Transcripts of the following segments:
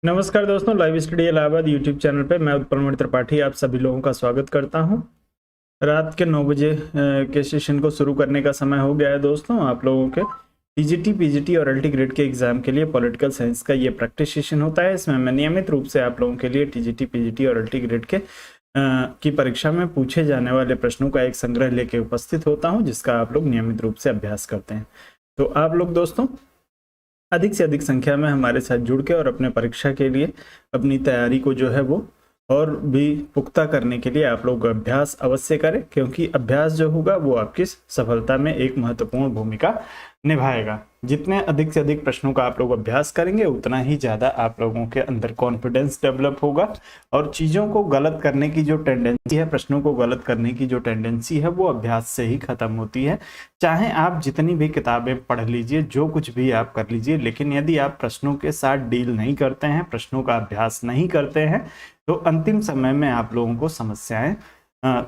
नमस्कार दोस्तों, live study Allahabad YouTube channel पे मैं उत्पल त्रिपाठी आप सभी लोगों का स्वागत करता हूं। रात के 9 बजे के सेशन को शुरू करने का समय हो गया है दोस्तों। आप लोगों के टीजीटी, पीजीटी और एलटी ग्रेड के एग्जाम के लिए पॉलिटिकल साइंस का ये प्रैक्टिस सेशन होता है। इसमें मैं नियमित रूप से आप लोगों के लिए टीजीटी, पीजीटी और एलटी ग्रेड के की परीक्षा में पूछे जाने वाले प्रश्नों का एक संग्रह लेके उपस्थित होता हूँ, जिसका आप लोग नियमित रूप से अभ्यास करते हैं। तो आप लोग दोस्तों अधिक से अधिक संख्या में हमारे साथ जुड़ के और अपने परीक्षा के लिए अपनी तैयारी को जो है वो और भी पुख्ता करने के लिए आप लोग अभ्यास अवश्य करें, क्योंकि अभ्यास जो होगा वो आपकी सफलता में एक महत्वपूर्ण भूमिका निभाएगा। जितने अधिक से अधिक प्रश्नों का आप लोग अभ्यास करेंगे उतना ही ज़्यादा आप लोगों के अंदर कॉन्फिडेंस डेवलप होगा और चीज़ों को गलत करने की जो टेंडेंसी है, प्रश्नों को गलत करने की जो टेंडेंसी है, वो अभ्यास से ही खत्म होती है। चाहे आप जितनी भी किताबें पढ़ लीजिए, जो कुछ भी आप कर लीजिए, लेकिन यदि आप प्रश्नों के साथ डील नहीं करते हैं, प्रश्नों का अभ्यास नहीं करते हैं, तो अंतिम समय में आप लोगों को समस्याएं,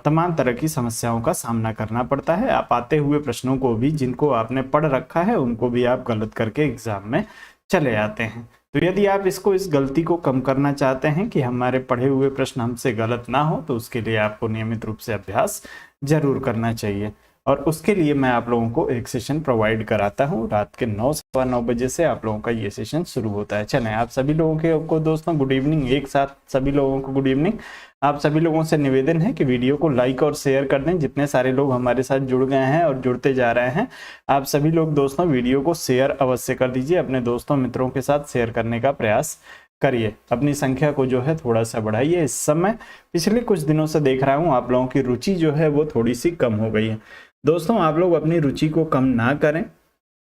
तमाम तरह की समस्याओं का सामना करना पड़ता है। आप आते हुए प्रश्नों को भी, जिनको आपने पढ़ रखा है, उनको भी आप गलत करके एग्जाम में चले आते हैं। तो यदि आप इस गलती को कम करना चाहते हैं कि हमारे पढ़े हुए प्रश्न हमसे गलत ना हो, तो उसके लिए आपको नियमित रूप से अभ्यास जरूर करना चाहिए। और उसके लिए मैं आप लोगों को एक सेशन प्रोवाइड कराता हूँ। रात के 9 सवा 9 बजे से आप लोगों का ये सेशन शुरू होता है। चलें, आप सभी लोगों को दोस्तों गुड इवनिंग। एक साथ सभी लोगों को गुड इवनिंग। आप सभी लोगों से निवेदन है कि वीडियो को लाइक और शेयर कर दें। जितने सारे लोग हमारे साथ जुड़ गए हैं और जुड़ते जा रहे हैं, आप सभी लोग दोस्तों वीडियो को शेयर अवश्य कर दीजिए। अपने दोस्तों मित्रों के साथ शेयर करने का प्रयास करिए। अपनी संख्या को जो है थोड़ा सा बढ़ाइए। इस समय पिछले कुछ दिनों से देख रहा हूँ आप लोगों की रुचि जो है वो थोड़ी सी कम हो गई है। दोस्तों आप लोग अपनी रुचि को कम ना करें।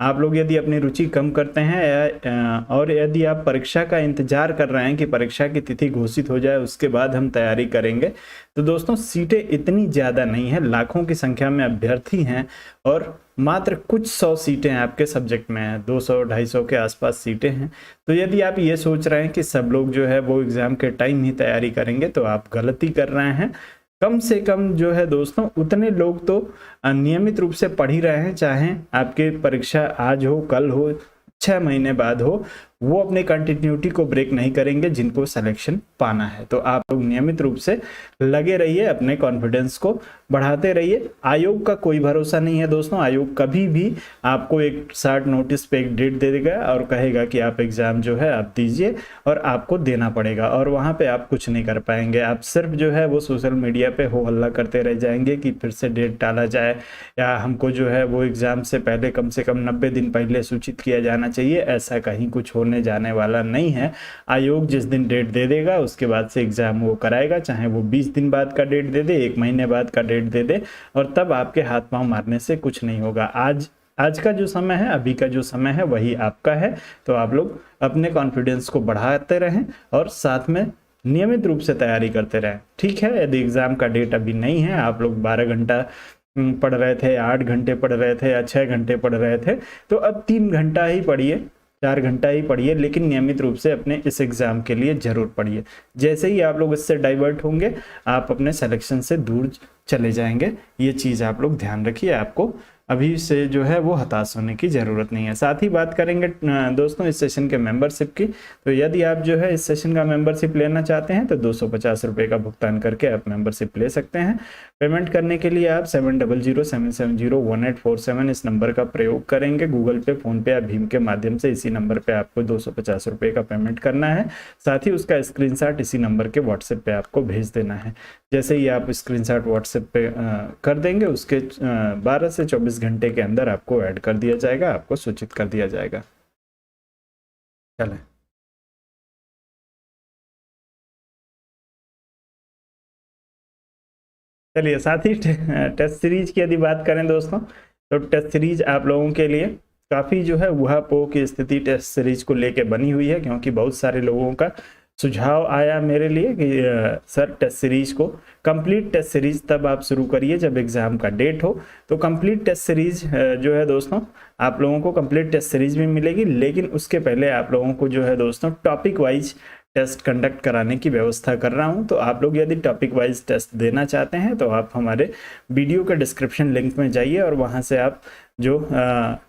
आप लोग यदि अपनी रुचि कम करते हैं और यदि आप परीक्षा का इंतजार कर रहे हैं कि परीक्षा की तिथि घोषित हो जाए उसके बाद हम तैयारी करेंगे, तो दोस्तों सीटें इतनी ज़्यादा नहीं है, लाखों की संख्या में अभ्यर्थी हैं और मात्र कुछ 100 सीटें आपके सब्जेक्ट में हैं। 200-250 के आसपास सीटें हैं। तो यदि आप ये सोच रहे हैं कि सब लोग जो है वो एग्ज़ाम के टाइम ही तैयारी करेंगे, तो आप गलती कर रहे हैं। कम से कम जो है दोस्तों उतने लोग तो नियमित रूप से पढ़ ही रहे हैं, चाहे आपकी परीक्षा आज हो, कल हो, 6 महीने बाद हो, वो अपने कंटिन्यूटी को ब्रेक नहीं करेंगे जिनको सिलेक्शन पाना है। तो आप लोग नियमित रूप से लगे रहिए, अपने कॉन्फिडेंस को बढ़ाते रहिए। आयोग का कोई भरोसा नहीं है दोस्तों। आयोग कभी भी आपको एक शार्ट नोटिस पे एक डेट दे देगा और कहेगा कि आप एग्ज़ाम जो है आप दीजिए और आपको देना पड़ेगा, और वहाँ पे आप कुछ नहीं कर पाएंगे। आप सिर्फ जो है वो सोशल मीडिया पे हो हल्ला करते रह जाएंगे कि फिर से डेट टाला जाए, या हमको जो है वो एग्ज़ाम से पहले कम से कम 90 दिन पहले सूचित किया जाना चाहिए। ऐसा कहीं कुछ होने जाने वाला नहीं है। आयोग जिस दिन डेट दे देगा उसके बाद से एग्जाम वो कराएगा, चाहे वो 20 दिन बाद का डेट दे दे, 1 महीने बाद का डेट दे दे, और तब आपके हाथ पांव मारने से कुछ नहीं होगा। आज का जो समय है, अभी का जो समय है, वही आपका है। तो आप लोग अपने कॉन्फिडेंस को बढ़ाते रहें और साथ में नियमित रूप से तैयारी करते रहें। ठीक है, यदि एग्जाम का डेट अभी नहीं है, आप लोग 12 घंटा पढ़ रहे थे, 8 घंटे पढ़ रहे थे या 6 घंटे पढ़ रहे थे, तो अब 3 घंटा ही पढ़िए, 4 घंटा ही पढ़िए, लेकिन नियमित रूप से अपने इस एग्ज़ाम के लिए ज़रूर पढ़िए। जैसे ही आप लोग इससे डाइवर्ट होंगे, आप अपने सिलेक्शन से दूर चले जाएंगे। ये चीज़ आप लोग ध्यान रखिए। आपको अभी से जो है वो हताश होने की ज़रूरत नहीं है। साथ ही बात करेंगे दोस्तों इस सेशन के मेंबरशिप की। तो यदि आप जो है इस सेशन का मेंबरशिप लेना चाहते हैं तो 250 रुपये का भुगतान करके आप मेंबरशिप ले सकते हैं। पेमेंट करने के लिए आप 7007701847 इस नंबर का प्रयोग करेंगे। गूगल पे, फ़ोन पे या भीम के माध्यम से इसी नंबर पर आपको 250 रुपये का पेमेंट करना है। साथ ही उसका स्क्रीनशॉट इसी नंबर के व्हाट्सएप पे आपको भेज देना है। जैसे ही आप स्क्रीनशॉट व्हाट्सएप पे कर देंगे, उसके 12 से 24 घंटे के अंदर आपको ऐड कर दिया जाएगा, आपको सूचित कर दिया जाएगा। चलें, चलिए साथ ही टेस्ट सीरीज की यदि बात करें दोस्तों, तो टेस्ट सीरीज आप लोगों के लिए काफ़ी जो है ऊहापोह की स्थिति टेस्ट सीरीज को लेके बनी हुई है, क्योंकि बहुत सारे लोगों का सुझाव आया मेरे लिए कि सर टेस्ट सीरीज को, कंप्लीट टेस्ट सीरीज तब आप शुरू करिए जब एग्ज़ाम का डेट हो। तो कंप्लीट टेस्ट सीरीज जो है दोस्तों, आप लोगों को कंप्लीट टेस्ट सीरीज भी मिलेगी, लेकिन उसके पहले आप लोगों को जो है दोस्तों टॉपिक वाइज टेस्ट कंडक्ट कराने की व्यवस्था कर रहा हूं। तो आप लोग यदि टॉपिक वाइज टेस्ट देना चाहते हैं तो आप हमारे वीडियो के डिस्क्रिप्शन लिंक में जाइए और वहां से आप जो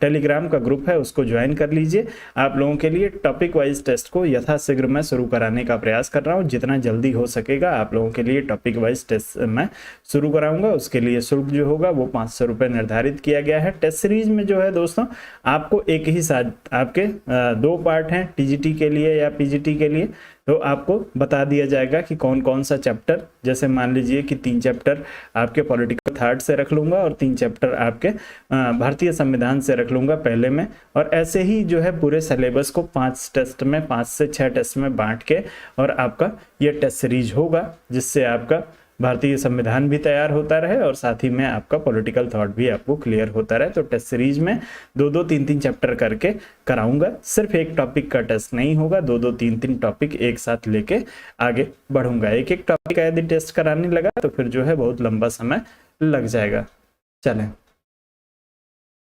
टेलीग्राम का ग्रुप है उसको ज्वाइन कर लीजिए। आप लोगों के लिए टॉपिक वाइज टेस्ट को यथाशीघ्र मैं शुरू कराने का प्रयास कर रहा हूँ। जितना जल्दी हो सकेगा आप लोगों के लिए टॉपिक वाइज टेस्ट मैं शुरू कराऊंगा। उसके लिए शुल्क जो होगा वो 500 रुपये निर्धारित किया गया है। टेस्ट सीरीज में जो है दोस्तों आपको एक ही साथ आपके 2 पार्ट हैं टीजीटी के लिए या पीजीटी के लिए, तो आपको बता दिया जाएगा कि कौन कौन सा चैप्टर, जैसे मान लीजिए कि 3 चैप्टर आपके पॉलिटिकल थॉट से रख लूंगा और 3 चैप्टर आपके भारतीय संविधान से रख लूंगा पहले में, और ऐसे ही जो है पूरे सिलेबस को 5 टेस्ट में 5 से 6 टेस्ट में बांट के और आपका ये टेस्ट सीरीज होगा, जिससे आपका भारतीय संविधान भी तैयार होता रहे और साथ ही में आपका पॉलिटिकल थॉट भी आपको क्लियर होता रहे। तो टेस्ट सीरीज में 2-2, 3-3 चैप्टर करके कराऊंगा। सिर्फ एक टॉपिक का टेस्ट नहीं होगा, 2-2, 3-3 टॉपिक एक साथ लेके आगे बढ़ूंगा। एक एक टॉपिक का यदि टेस्ट कराने लगा तो फिर जो है बहुत लंबा समय लग जाएगा। चलें,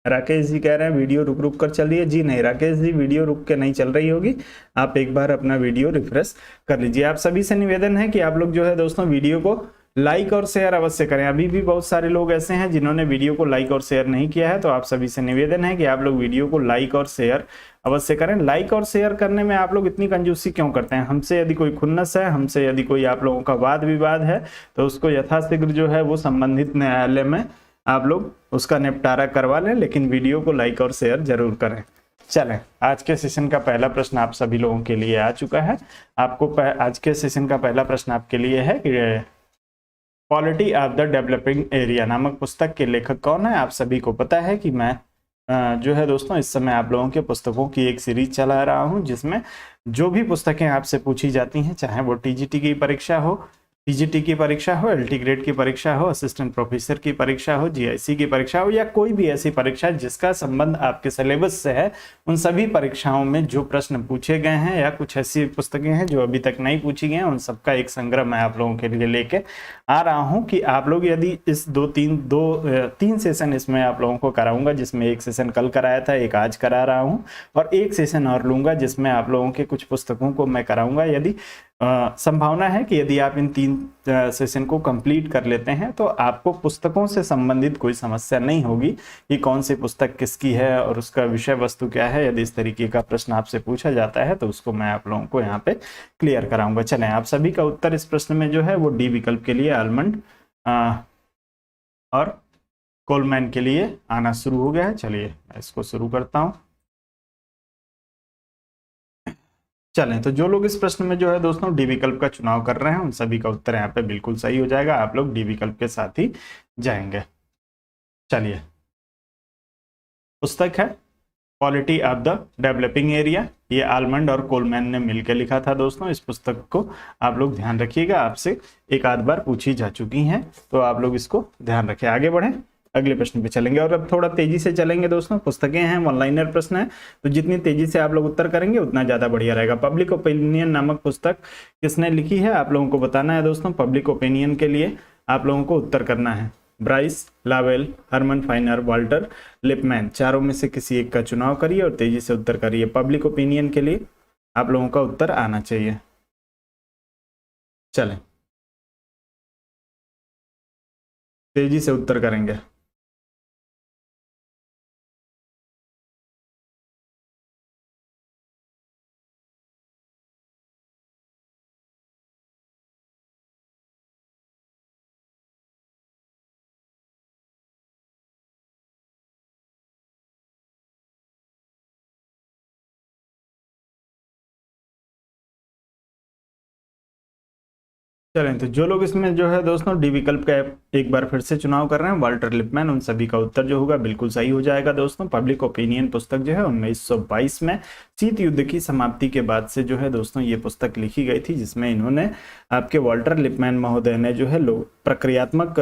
राकेश जी कह रहे हैं वीडियो रुक रुक कर चल रही है। जी नहीं राकेश जी, वीडियो रुक के नहीं चल रही होगी, आप एक बार अपना वीडियो रिफ्रेश कर लीजिए। आप सभी से निवेदन है कि आप लोग जो है दोस्तों वीडियो को लाइक और शेयर अवश्य करें। अभी भी बहुत सारे लोग ऐसे हैं जिन्होंने वीडियो को लाइक और शेयर नहीं किया है, तो आप सभी से निवेदन है कि आप लोग वीडियो को लाइक और शेयर अवश्य करें। लाइक और शेयर करने में आप लोग इतनी कंजूसी क्यों करते हैं? हमसे यदि कोई खुन्नस है, हमसे यदि कोई आप लोगों का वाद विवाद है, तो उसको यथाशीघ्र जो है वो संबंधित न्यायालय में आप लोग उसका निपटारा करवा लें, लेकिन वीडियो को लाइक और शेयर जरूर करें। चलें, आज के सेशन का पहला प्रश्न आप सभी लोगों के लिए आ चुका है। आपको आज के सेशन का पहला प्रश्न आपके लिए है कि polity of the developing area नामक पुस्तक के लेखक कौन है? आप सभी को पता है कि मैं जो है दोस्तों इस समय आप लोगों के पुस्तकों की एक सीरीज चला रहा हूं, जिसमें जो भी पुस्तकें आपसे पूछी जाती हैं, चाहे वो टीजीटी की परीक्षा हो, टीजीटी की परीक्षा हो, एलटी ग्रेड की परीक्षा हो, असिस्टेंट प्रोफेसर की परीक्षा हो, जीआईसी की परीक्षा हो, या कोई भी ऐसी परीक्षा जिसका संबंध आपके सिलेबस से है, उन सभी परीक्षाओं में जो प्रश्न पूछे गए हैं या कुछ ऐसी पुस्तकें हैं जो अभी तक नहीं पूछी गई हैं, उन सबका एक संग्रह मैं आप लोगों के लिए लेके आ रहा हूं कि आप लोग यदि इस 3 सेशन इसमें आप लोगों को कराऊंगा, जिसमें एक सेशन कल कराया था, एक आज करा रहा हूं, और एक सेशन और लूंगा जिसमें आप लोगों के कुछ पुस्तकों को मैं कराऊंगा। यदि संभावना है कि यदि आप इन 3 सेशन को कंप्लीट कर लेते हैं तो आपको पुस्तकों से संबंधित कोई समस्या नहीं होगी कि कौन सी पुस्तक किसकी है और उसका विषय वस्तु क्या है। यदि इस तरीके का प्रश्न आपसे पूछा जाता है तो उसको मैं आप लोगों को यहाँ पे क्लियर कराऊंगा। चलें, आप सभी का उत्तर इस प्रश्न में जो है वो डी विकल्प के लिए आलमंड और कोलमैन के लिए आना शुरू हो गया है। चलिए मैं इसको शुरू करता हूँ। चलें, तो जो लोग इस प्रश्न में जो है दोस्तों डी विकल्प का चुनाव कर रहे हैं उन सभी का उत्तर यहाँ पे बिल्कुल सही हो जाएगा। आप लोग डी विकल्प के साथ ही जाएंगे। चलिए, पुस्तक है polity of the developing area, ये आलमंड और कोलमैन ने मिलकर लिखा था दोस्तों। इस पुस्तक को आप लोग ध्यान रखिएगा, आपसे एक आध बार पूछी जा चुकी हैं, तो आप लोग इसको ध्यान रखें। आगे बढ़ें, अगले प्रश्न पे चलेंगे और अब थोड़ा तेजी से चलेंगे दोस्तों। पुस्तकें हैं, वन लाइनर प्रश्न है, तो जितनी तेजी से आप लोग उत्तर करेंगे उतना ज्यादा बढ़िया रहेगा। पब्लिक ओपिनियन नामक पुस्तक किसने लिखी है आप लोगों को बताना है दोस्तों। पब्लिक ओपिनियन के लिए आप लोगों को उत्तर करना है। ब्राइस लावेल, हरमन फाइनर, वाल्टर लिपमैन, चारों में से किसी एक का चुनाव करिए और तेजी से उत्तर करिए। पब्लिक ओपिनियन के लिए आप लोगों का उत्तर आना चाहिए। चलें, तेजी से उत्तर करेंगे। चलें, तो जो लोग इसमें जो है दोस्तों डी विकल्प का एक बार फिर से चुनाव कर रहे हैं, वाल्टर लिपमैन, उन सभी का उत्तर जो होगा बिल्कुल सही हो जाएगा दोस्तों। पब्लिक ओपिनियन पुस्तक जो है 1922 में शीत युद्ध की समाप्ति के बाद से जो है दोस्तों ये पुस्तक लिखी गई थी, जिसमें इन्होंने आपके वाल्टर लिपमैन महोदय ने जो है प्रक्रियात्मक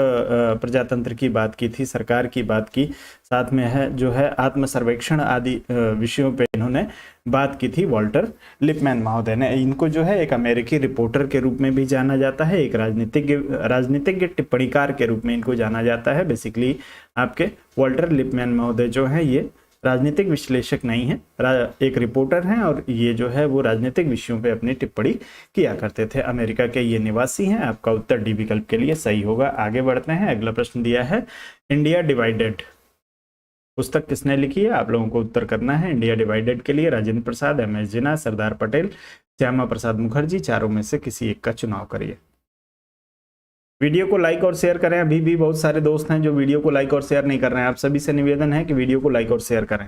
प्रजातंत्र की बात की थी, सरकार की बात की, साथ में है जो है आत्म सर्वेक्षण आदि विषयों पे इन्होंने बात की थी वाल्टर लिपमैन महोदय ने। इनको जो है एक अमेरिकी रिपोर्टर के रूप में भी जाना जाता है, एक राजनीतिज्ञ टिप्पणीकार के रूप में इनको जाना जाता है। बेसिकली आपके वाल्टर लिपमैन महोदय जो है ये राजनीतिक विश्लेषक नहीं है, एक रिपोर्टर हैं, और ये जो है वो राजनीतिक विषयों पे अपनी टिप्पणी किया करते थे। अमेरिका के ये निवासी हैं। आपका उत्तर डी विकल्प के लिए सही होगा। आगे बढ़ते हैं, अगला प्रश्न दिया है इंडिया डिवाइडेड पुस्तक किसने लिखी है? आप लोगों को उत्तर करना है। इंडिया डिवाइडेड के लिए राजेंद्र प्रसाद, MS जिन्ना, सरदार पटेल, श्यामा प्रसाद मुखर्जी, चारों में से किसी एक का चुनाव करिए। वीडियो को लाइक और शेयर करें। अभी भी बहुत सारे दोस्त हैं जो वीडियो को लाइक और शेयर नहीं कर रहे हैं। आप सभी से निवेदन है कि वीडियो को लाइक और शेयर करें।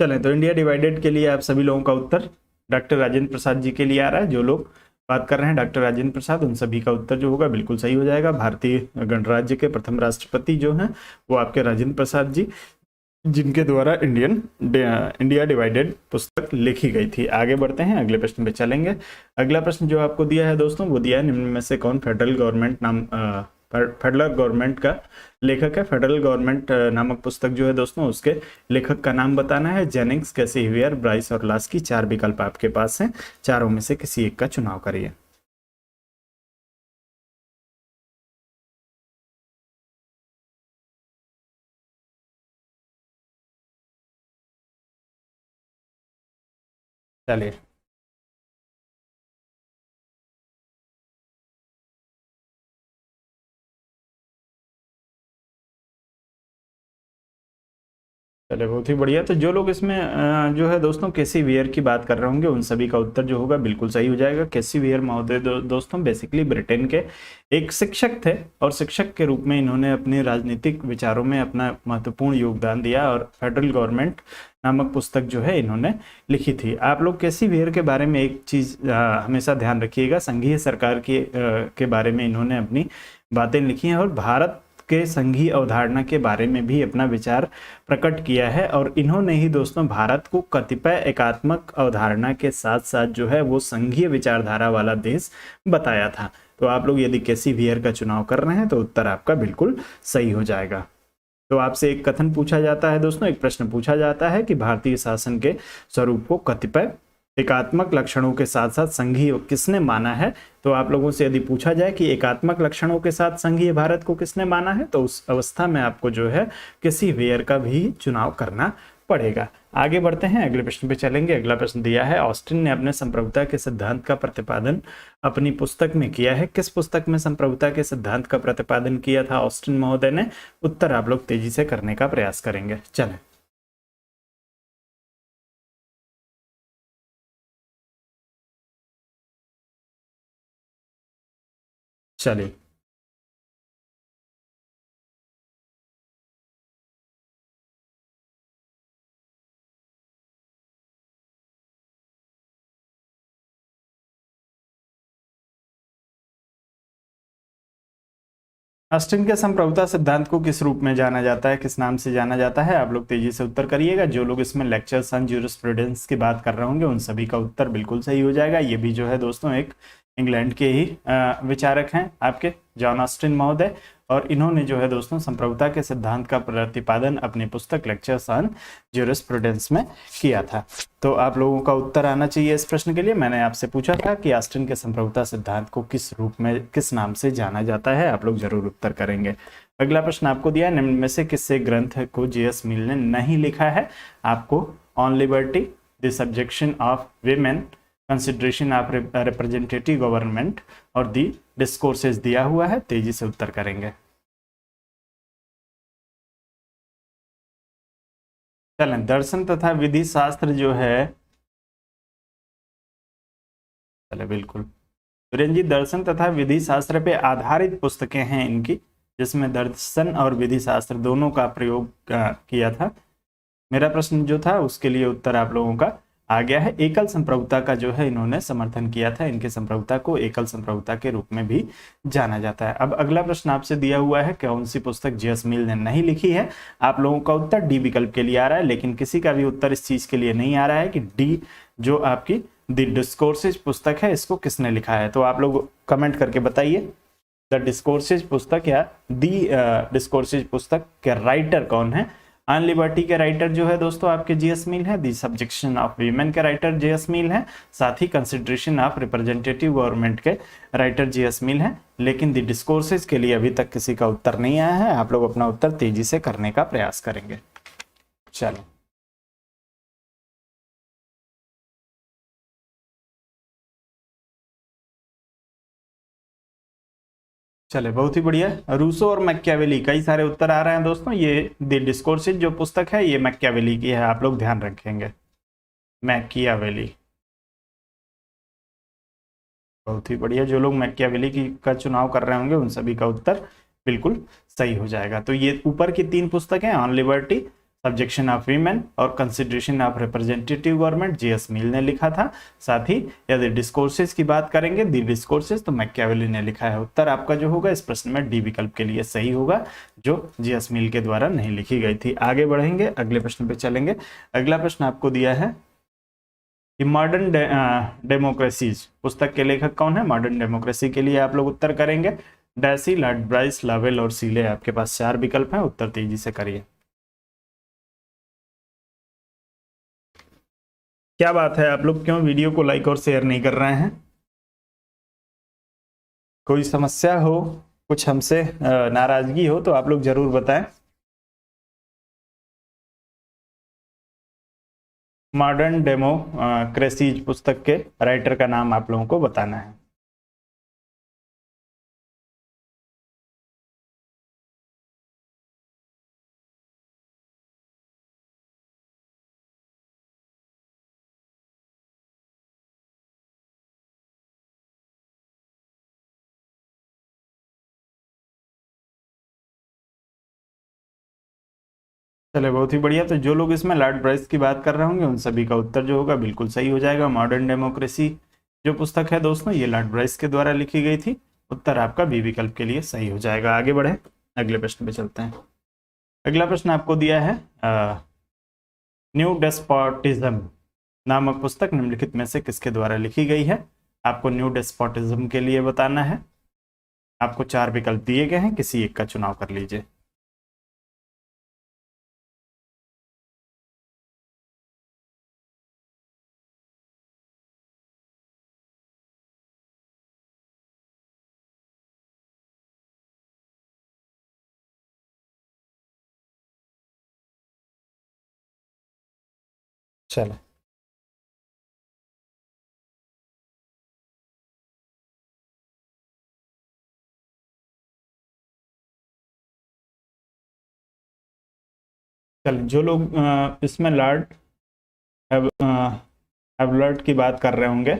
चलें, तो इंडिया डिवाइडेड के लिए आप सभी लोगों का उत्तर डॉक्टर राजेंद्र प्रसाद जी के लिए आ रहा है। जो लोग बात कर रहे हैं डॉक्टर राजेंद्र प्रसाद, उन सभी का उत्तर जो होगा बिल्कुल सही हो जाएगा। भारतीय गणराज्य के प्रथम राष्ट्रपति जो हैं वो आपके राजेंद्र प्रसाद जी, जिनके द्वारा इंडिया डिवाइडेड पुस्तक लिखी गई थी। आगे बढ़ते हैं, अगले प्रश्न पे चलेंगे। अगला प्रश्न जो आपको दिया है दोस्तों, वो दिया है निम्न में से कौन फेडरल गवर्नमेंट का लेखक है? फेडरल गवर्नमेंट नामक पुस्तक जो है दोस्तों, उसके लेखक का नाम बताना है। जेनिंग्स, कैसी हिवियर, ब्राइस और लास्की। 4 विकल्प आपके पास हैं, चारों में से किसी एक का चुनाव करिए। चलिए, चले बहुत ही बढ़िया। तो जो लोग इसमें जो है दोस्तों केसी वेयर की बात कर रहे होंगे, उन सभी का उत्तर जो होगा बिल्कुल सही हो जाएगा। केसी वेयर महोदय दोस्तों बेसिकली ब्रिटेन के एक शिक्षक थे, और शिक्षक के रूप में इन्होंने अपने राजनीतिक विचारों में अपना महत्वपूर्ण योगदान दिया, और फेडरल गवर्नमेंट नामक पुस्तक जो है इन्होंने लिखी थी। आप लोग केसी वेयर के बारे में एक चीज हमेशा ध्यान रखिएगा, संघीय सरकार के बारे में इन्होंने अपनी बातें लिखी हैं, और भारत के संघीय अवधारणा के बारे में भी अपना विचार प्रकट किया है। और इन्होंने ही दोस्तों भारत को कतिपय एकात्मक अवधारणा के साथ साथ जो है वो संघीय विचारधारा वाला देश बताया था। तो आप लोग यदि केसी वेयर का चुनाव कर रहे हैं तो उत्तर आपका बिल्कुल सही हो जाएगा। तो आपसे एक कथन पूछा जाता है दोस्तों, एक प्रश्न पूछा जाता है कि भारतीय शासन के स्वरूप को कतिपय एकात्मक लक्षणों के साथ साथ संघीय किसने माना है? तो आप लोगों से यदि पूछा जाए कि एकात्मक लक्षणों के साथ संघीय भारत को किसने माना है, तो उस अवस्था में आपको जो है किसी वेयर का भी चुनाव करना पड़ेगा। आगे बढ़ते हैं, अगले प्रश्न पे चलेंगे। अगला प्रश्न दिया है, ऑस्टिन ने अपने संप्रभुता के सिद्धांत का प्रतिपादन अपनी पुस्तक में किया है। किस पुस्तक में संप्रभुता के सिद्धांत का प्रतिपादन किया था ऑस्टिन महोदय ने? उत्तर आप लोग तेजी से करने का प्रयास करेंगे। चलें, चलिए। ऑस्टिन के संप्रभुता सिद्धांत को किस रूप में जाना जाता है, किस नाम से जाना जाता है? आप लोग तेजी से उत्तर करिएगा। जो लोग इसमें लेक्चर्स ऑन ज्यूरिस्प्रूडेंस की बात कर रहे होंगे, उन सभी का उत्तर बिल्कुल सही हो जाएगा। ये भी जो है दोस्तों एक इंग्लैंड के ही विचारक हैं आपके जॉन ऑस्टिन महोदय, और इन्होंने जो है दोस्तों संप्रभुता के सिद्धांत का प्रतिपादन अपनी पुस्तक लेक्चर्स ऑन ज्यूरिस्प्रूडेंस में किया था। तो आप लोगों का उत्तर आना चाहिए इस प्रश्न के लिए। मैंने आपसे पूछा था कि ऑस्टिन के संप्रभुता सिद्धांत को किस रूप में, किस नाम से जाना जाता है? आप लोग जरूर उत्तर करेंगे। अगला प्रश्न आपको दिया, निम्न में से किससे ग्रंथ को JS मिल ने नहीं लिखा है? आपको on liberty, the subjection of women, consideration of representative government और दी डिस्कोर्सेज दिया हुआ है। तेजी से उत्तर करेंगे। चलें, दर्शन तथा विधि शास्त्र जो है, चले बिल्कुल वीरेंद्र जी, दर्शन तथा विधि शास्त्र पे आधारित पुस्तकें हैं इनकी, जिसमें दर्शन और विधि शास्त्र दोनों का प्रयोग किया था। मेरा प्रश्न जो था उसके लिए उत्तर आप लोगों का आ गया है। एकल संप्रभुता का जो है इन्होंने समर्थन किया था। इनके संप्रभुता को एकल संप्रभुता के रूप में भी जाना जाता है। अब अगला प्रश्न आपसे दिया हुआ है, कौन सी पुस्तक JS मिल ने नहीं लिखी है? आप लोगों का उत्तर डी विकल्प के लिए आ रहा है, लेकिन किसी का भी उत्तर इस चीज के लिए नहीं आ रहा है कि डी जो आपकी द डिस्कोर्सेज पुस्तक है, इसको किसने लिखा है? तो आप लोग कमेंट करके बताइए, द डिस्कोर्सेज पुस्तक या दी डिस्कोर्सेज पुस्तक के राइटर कौन है? ऑन लिबर्टी के राइटर जो है दोस्तों आपके JS मिल है। दी सब्जेक्शन ऑफ वीमेन के राइटर JS मिल है। साथ ही कंसिडरेशन ऑफ रिप्रेजेंटेटिव गवर्नमेंट के राइटर JS मिल है। लेकिन दी डिस्कोर्सेज के लिए अभी तक किसी का उत्तर नहीं आया है। आप लोग अपना उत्तर तेजी से करने का प्रयास करेंगे। चलो। चले, बहुत ही बढ़िया। रूसो और मैकियावेली, कई सारे उत्तर आ रहे हैं दोस्तों। ये द डिस्कोर्सेज जो पुस्तक है ये मैकियावेली की है, आप लोग ध्यान रखेंगे, मैकियावेली। बहुत ही बढ़िया, जो लोग मैकियावेली की का चुनाव कर रहे होंगे उन सभी का उत्तर बिल्कुल सही हो जाएगा। तो ये ऊपर की 3 पुस्तकें, on liberty, subjection of women और consideration of representative government, GS Mill ने लिखा था। साथ ही यदि डिस्कोर्सेज की बात करेंगे, दी डिस्कोर्सेज, तो मैकियावेली ने लिखा है। उत्तर आपका जो होगा इस प्रश्न में डी विकल्प के लिए सही होगा, जो जीएस मिल के द्वारा नहीं लिखी गई थी। आगे बढ़ेंगे, अगले प्रश्न पे चलेंगे। अगला प्रश्न आपको दिया है कि मॉडर्न डेमोक्रेसीज पुस्तक के लेखक कौन है। मॉडर्न डेमोक्रेसी के लिए आप लोग उत्तर करेंगे डैसी, लॉर्ड ब्राइस, लावेल और सीले। आपके पास 4 विकल्प हैं, उत्तर तेजी से करिए। क्या बात है, आप लोग क्यों वीडियो को लाइक और शेयर नहीं कर रहे हैं? कोई समस्या हो, कुछ हमसे नाराजगी हो तो आप लोग जरूर बताएं। मॉडर्न डेमोक्रेसीज पुस्तक के राइटर का नाम आप लोगों को बताना है। चले, बहुत ही बढ़िया। तो जो लोग इसमें लॉर्ड ब्राइस की बात कर रहे होंगे उन सभी का उत्तर जो होगा बिल्कुल सही हो जाएगा। मॉडर्न डेमोक्रेसी जो पुस्तक है दोस्तों ये लॉर्ड ब्राइस के द्वारा लिखी गई थी। उत्तर आपका बी विकल्प के लिए सही हो जाएगा। आगे बढ़े, अगले प्रश्न पे चलते हैं। अगला प्रश्न आपको दिया है न्यू डेस्पोटिज्म नामक पुस्तक निम्नलिखित में से किसके द्वारा लिखी गई है। आपको न्यू डेस्पोटिज्म के लिए बताना है। आपको 4 विकल्प दिए गए हैं, किसी एक का चुनाव कर लीजिए। चलो, चल जो लोग इसमें लॉर्ड हैवलॉर्ड की बात कर रहे होंगे,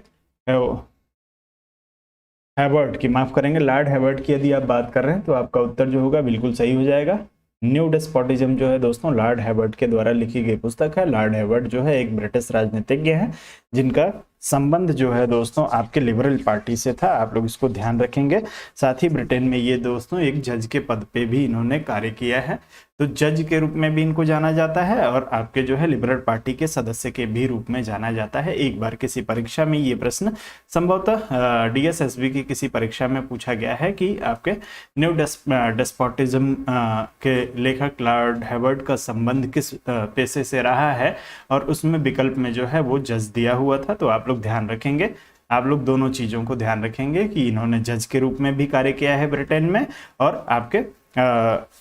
हैवर्ड की, माफ करेंगे, लॉर्ड हैवर्ड की यदि आप बात कर रहे हैं तो आपका उत्तर जो होगा बिल्कुल सही हो जाएगा। न्यू डेस्पोटिज्म जो है दोस्तों लॉर्ड हैवर्ड के द्वारा लिखी गई पुस्तक है। लॉर्ड हैवर्ड जो है एक ब्रिटिश राजनीतिज्ञ है जिनका संबंध जो है दोस्तों आपके लिबरल पार्टी से था। आप लोग इसको ध्यान रखेंगे। साथ ही ब्रिटेन में ये दोस्तों एक जज के पद पे भी इन्होंने कार्य किया है, तो जज के रूप में भी इनको जाना जाता है और आपके जो है लिबरल पार्टी के सदस्य के भी रूप में जाना जाता है। एक बार किसी परीक्षा में ये प्रश्न संभवतः डीएसएसबी की किसी परीक्षा में पूछा गया है कि आपके न्यू डेस्पोटिज्म के लेखक लॉर्ड हैवर्ड का संबंध किस पेशे से रहा है, और उसमें विकल्प में जो है वो जज दिया हुआ था। तो आप लोग ध्यान रखेंगे, आप लोग दोनों चीजों को ध्यान रखेंगे कि इन्होंने जज के रूप में भी कार्य किया है ब्रिटेन में, और आपके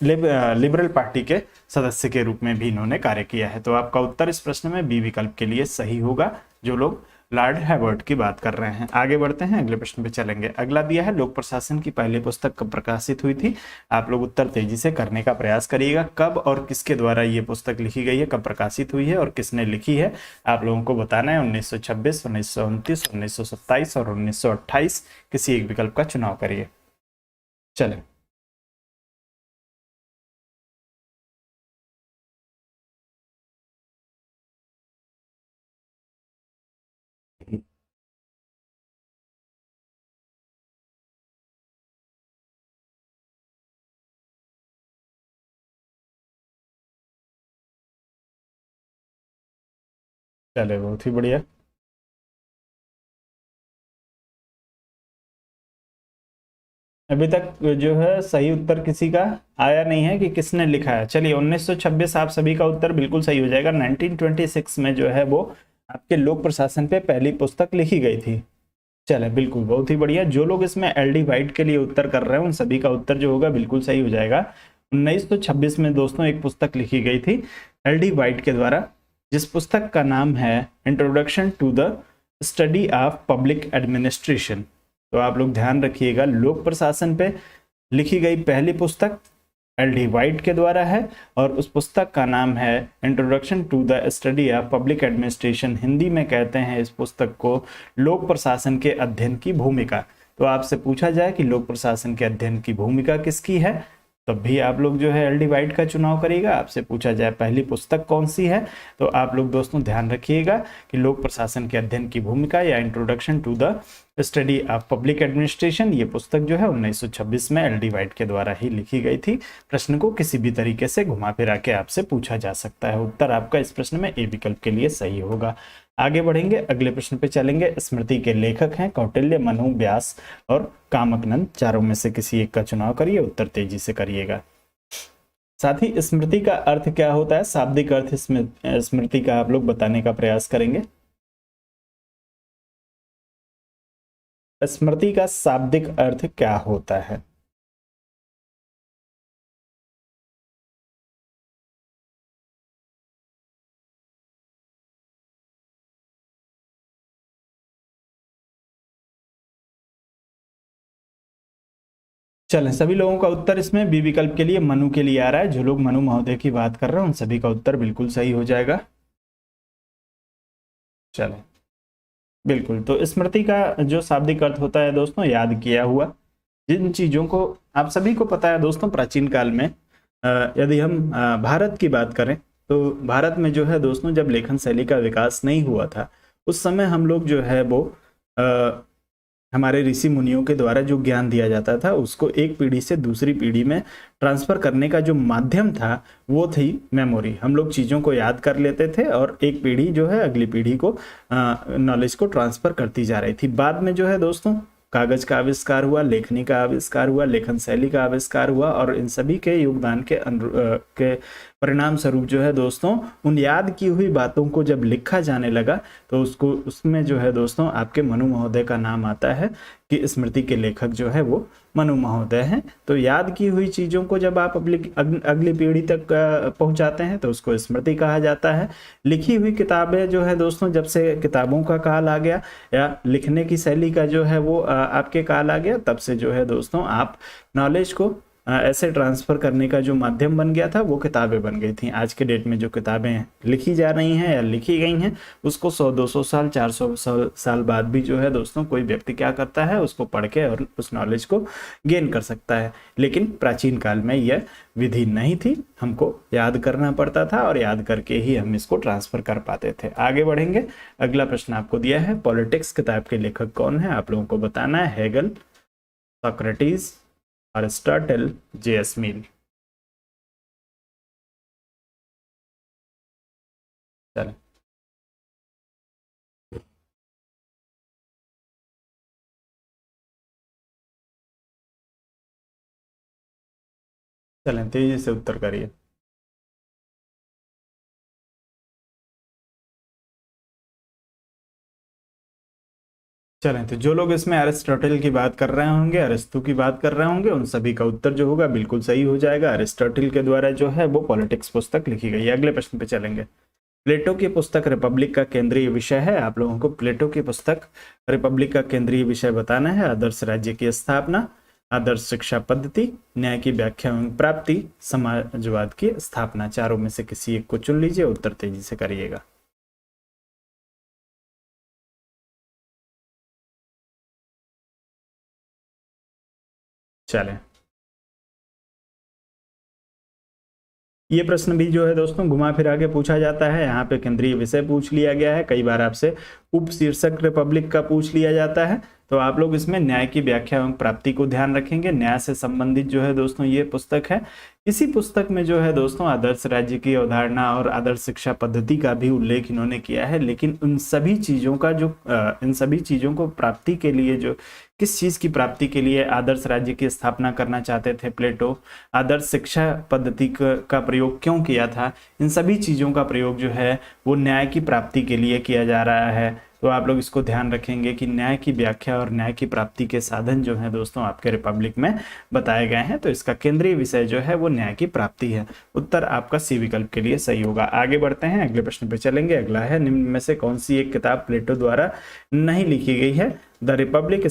लिबरल पार्टी के सदस्य के रूप में भी इन्होंने कार्य किया है। तो आपका उत्तर इस प्रश्न में बी विकल्प के लिए सही होगा, जो लोग लॉर्ड हैवर्ड की बात कर रहे हैं। आगे बढ़ते हैं, अगले प्रश्न पे चलेंगे। अगला दिया है लोक प्रशासन की पहली पुस्तक कब प्रकाशित हुई थी। आप लोग उत्तर तेजी से करने का प्रयास करिएगा। कब और किसके द्वारा ये पुस्तक लिखी गई है, कब प्रकाशित हुई है और किसने लिखी है, आप लोगों को बताना है। 1926, 1929, 1927 और 1928, किसी एक विकल्प का चुनाव करिए। चले, चले, बहुत ही बढ़िया। अभी तक जो है सही उत्तर किसी का आया नहीं है कि किसने लिखा है। चलिए, 1926 आप सभी का उत्तर बिल्कुल सही हो जाएगा। 1926 में जो है वो आपके लोक प्रशासन पे पहली पुस्तक लिखी गई थी। चले, बिल्कुल, बहुत ही बढ़िया। जो लोग इसमें एलडी वाइट के लिए उत्तर कर रहे हैं उन सभी का उत्तर जो होगा बिल्कुल सही हो जाएगा। 1926 में दोस्तों एक पुस्तक लिखी गई थी एलडी वाइट के द्वारा, जिस पुस्तक का नाम है introduction to the study of public administration. तो आप लोग ध्यान रखिएगा, लोक प्रशासन पे लिखी गई पहली पुस्तक एल.डी. वाइट के द्वारा है और उस पुस्तक का नाम है introduction to the study of public administration. Hindi में कहते हैं इस पुस्तक को लोक प्रशासन के अध्ययन की भूमिका। तो आपसे पूछा जाए कि लोक प्रशासन के अध्ययन की भूमिका किसकी है, तब भी आप लोग जो है एल.डी. वाइट का चुनाव करिएगा। आपसे पूछा जाए पहली पुस्तक कौन सी है, तो आप लोग दोस्तों ध्यान रखिएगा कि लोक प्रशासन के अध्ययन की भूमिका या introduction to the study of public administration, ये पुस्तक जो है 1926 में एल.डी. वाइट के द्वारा ही लिखी गई थी। प्रश्न को किसी भी तरीके से घुमा फिरा के आपसे पूछा जा सकता है। उत्तर आपका इस प्रश्न में ए विकल्प के लिए सही होगा। आगे बढ़ेंगे, अगले प्रश्न पे चलेंगे। स्मृति के लेखक हैं कौटिल्य, मनु, व्यास और कामकनंद। चारों में से किसी एक का चुनाव करिए, उत्तर तेजी से करिएगा। साथ ही स्मृति का अर्थ क्या होता है, शाब्दिक अर्थ स्मृति का आप लोग बताने का प्रयास करेंगे। स्मृति का शाब्दिक अर्थ क्या होता है? चलें, सभी लोगों का उत्तर इसमें बी विकल्प के लिए मनु के लिए आ रहा है। जो लोग मनु महोदय की बात कर रहे हैं उन सभी का उत्तर बिल्कुल सही हो जाएगा। चलें, बिल्कुल। तो स्मृति का जो शाब्दिक अर्थ होता है दोस्तों, याद किया हुआ। जिन चीजों को आप सभी को पता है दोस्तों, प्राचीन काल में यदि हम भारत की बात करें तो भारत में जो है दोस्तों, जब लेखन शैली का विकास नहीं हुआ था उस समय हम लोग जो है वो हमारे ऋषि मुनियों के द्वारा जो ज्ञान दिया जाता था उसको एक पीढ़ी से दूसरी पीढ़ी में ट्रांसफर करने का जो माध्यम था वो थी मेमोरी। हम लोग चीज़ों को याद कर लेते थे और एक पीढ़ी जो है अगली पीढ़ी को नॉलेज को ट्रांसफर करती जा रही थी। बाद में जो है दोस्तों कागज का आविष्कार हुआ, लेखनी का आविष्कार हुआ, लेखन शैली का आविष्कार हुआ और इन सभी के योगदान के परिणाम स्वरूप जो है दोस्तों उन याद की हुई बातों को जब लिखा जाने लगा तो उसमें जो है दोस्तों आपके मनु महोदय का नाम आता है कि स्मृति के लेखक जो है वो मनु महोदय हैं। तो याद की हुई चीज़ों को जब आप अगली पीढ़ी तक पहुंचाते हैं तो उसको स्मृति कहा जाता है। लिखी हुई किताबें जो है दोस्तों, जब से किताबों का काल आ गया या लिखने की शैली का जो है वो आपके काल आ गया, तब से जो है दोस्तों आप नॉलेज को ऐसे ट्रांसफ़र करने का जो माध्यम बन गया था वो किताबें बन गई थी। आज के डेट में जो किताबें लिखी जा रही हैं या लिखी गई हैं उसको 100-200 साल 400 साल बाद भी जो है दोस्तों कोई व्यक्ति क्या करता है, उसको पढ़ के और उस नॉलेज को गेन कर सकता है। लेकिन प्राचीन काल में यह विधि नहीं थी, हमको याद करना पड़ता था और याद करके ही हम इसको ट्रांसफ़र कर पाते थे। आगे बढ़ेंगे, अगला प्रश्न आपको दिया है पॉलिटिक्स किताब के लेखक कौन है, आप लोगों को बताना है। Hegel, Socrates, Aristotle, J S. Mill. चलें, चलें तेजी से उत्तर करिए। चलें, तो जो लोग इसमें अरिस्टोटल की बात कर रहे होंगे, अरिस्तु की बात कर रहे होंगे, उन सभी का उत्तर जो होगा बिल्कुल सही हो जाएगा। अरिस्टोटल के द्वारा जो है वो पॉलिटिक्स पुस्तक लिखी गई है। अगले प्रश्न पे चलेंगे। प्लेटो की पुस्तक रिपब्लिक का केंद्रीय विषय है। आप लोगों को प्लेटो की पुस्तक रिपब्लिक का केंद्रीय विषय बताना है। आदर्श राज्य की स्थापना, आदर्श शिक्षा पद्धति, न्याय की व्याख्या एवं प्राप्ति, समाजवाद की स्थापना। चारों में से किसी एक को चुन लीजिए, उत्तर तेजी से करिएगा। चलें, ये प्रश्न भी जो है दोस्तों घुमा फिरा के पूछा जाता है। यहाँ पे केंद्रीय विषय पूछ लिया गया है, कई बार आपसे उप शीर्षक रिपब्लिक का पूछ लिया जाता है। तो आप लोग इसमें न्याय की व्याख्या एवं प्राप्ति को ध्यान रखेंगे। न्याय से संबंधित जो है दोस्तों ये पुस्तक है। इसी पुस्तक में जो है दोस्तों आदर्श राज्य की अवधारणा और आदर्श शिक्षा पद्धति का भी उल्लेख इन्होंने किया है। लेकिन इन सभी चीज़ों को प्राप्ति के लिए जो किस चीज़ की प्राप्ति के लिए आदर्श राज्य की स्थापना करना चाहते थे प्लेटो, आदर्श शिक्षा पद्धति का प्रयोग क्यों किया था, इन सभी चीज़ों का प्रयोग जो है वो न्याय की प्राप्ति के लिए किया जा रहा है। तो आप लोग इसको ध्यान रखेंगे कि न्याय की व्याख्या और न्याय की प्राप्ति के साधन जो है दोस्तों आपके रिपब्लिक में बताए गए हैं। तो इसका केंद्रीय विषय जो है वो न्याय की प्राप्ति है। उत्तर आपका सी विकल्प के लिए सही होगा। आगे बढ़ते हैं, अगले प्रश्न पे चलेंगे। अगला है, निम्न में से कौन सी एक किताब प्लेटो द्वारा नहीं लिखी गई है। The republic,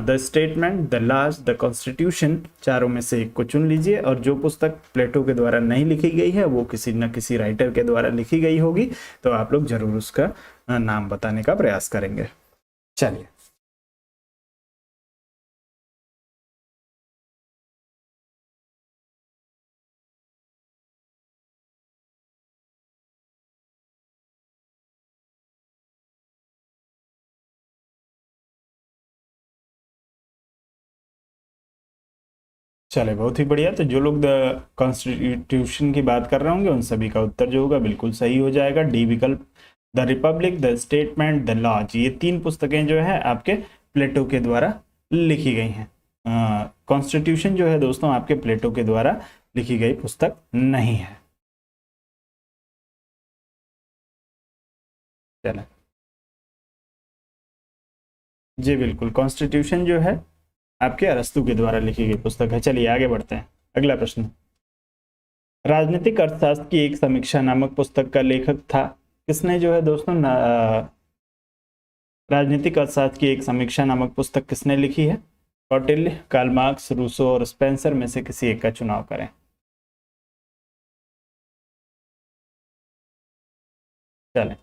the statement, the laws, the constitution, चारों में से एक को चुन लीजिए। और जो पुस्तक प्लेटो के द्वारा नहीं लिखी गई है वो किसी न किसी राइटर के द्वारा लिखी गई होगी, तो आप लोग जरूर उसका नाम बताने का प्रयास करेंगे। चलिए, चले बहुत ही बढ़िया। तो जो लोग द कॉन्स्टिट्यूशन की बात कर रहे होंगे उन सभी का उत्तर जो होगा बिल्कुल सही हो जाएगा, डी विकल्प। The republic, the statement, the laws, ये 3 पुस्तकें जो है आपके प्लेटो के द्वारा लिखी गई हैं। कॉन्स्टिट्यूशन जो है दोस्तों आपके प्लेटो के द्वारा लिखी गई पुस्तक नहीं है। चले जी, बिल्कुल, कॉन्स्टिट्यूशन जो है आपके अरस्तु के द्वारा लिखी गई पुस्तक है। चलिए आगे बढ़ते हैं। अगला प्रश्न, राजनीतिक अर्थशास्त्र की एक समीक्षा नामक पुस्तक का लेखक था। किसने जो है दोस्तों राजनीतिक अर्थशास्त्र की एक समीक्षा नामक पुस्तक किसने लिखी है? कौटिल्य, कार्ल मार्क्स, रूसो और स्पेंसर में से किसी एक का चुनाव करें। चलें,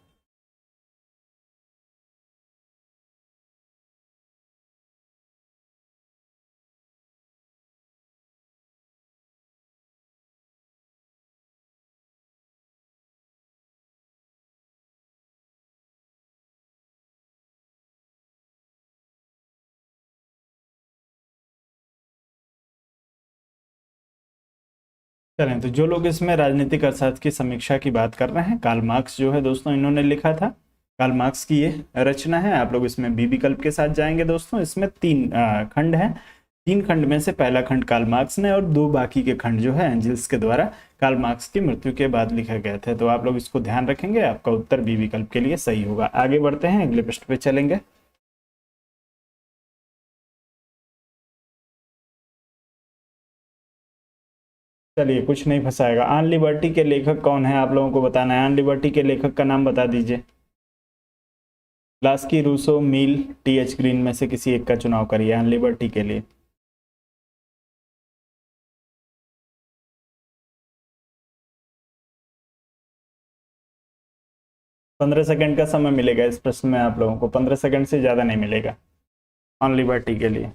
चलें। तो जो लोग इसमें राजनीतिक अर्थशास्त्र की समीक्षा की बात कर रहे हैं, कार्ल मार्क्स जो है दोस्तों इन्होंने लिखा था। कार्ल मार्क्स की ये रचना है। आप लोग इसमें बी विकल्प के साथ जाएंगे दोस्तों। इसमें 3 खंड हैं। 3 खंड में से पहला खंड कार्ल मार्क्स ने और 2 बाकी के खंड जो है एंजल्स के द्वारा कार्ल मार्क्स की मृत्यु के बाद लिखे गए थे। तो आप लोग इसको ध्यान रखेंगे, आपका उत्तर बी विकल्प के लिए सही होगा। आगे बढ़ते हैं, अगले पृष्ठ पे चलेंगे। चलिए, कुछ नहीं फंसाएगा। आन लिबर्टी के लेखक कौन है आप लोगों को बताना है। आन लिबर्टी के लेखक का नाम बता दीजिए। लास्की, रूसो, मील, टी.एच. ग्रीन में से किसी एक का चुनाव करिए आन लिबर्टी के लिए। पंद्रह सेकंड का समय मिलेगा इस प्रश्न में आप लोगों को, 15 सेकंड से ज्यादा नहीं मिलेगा ऑन लिबर्टी के लिए।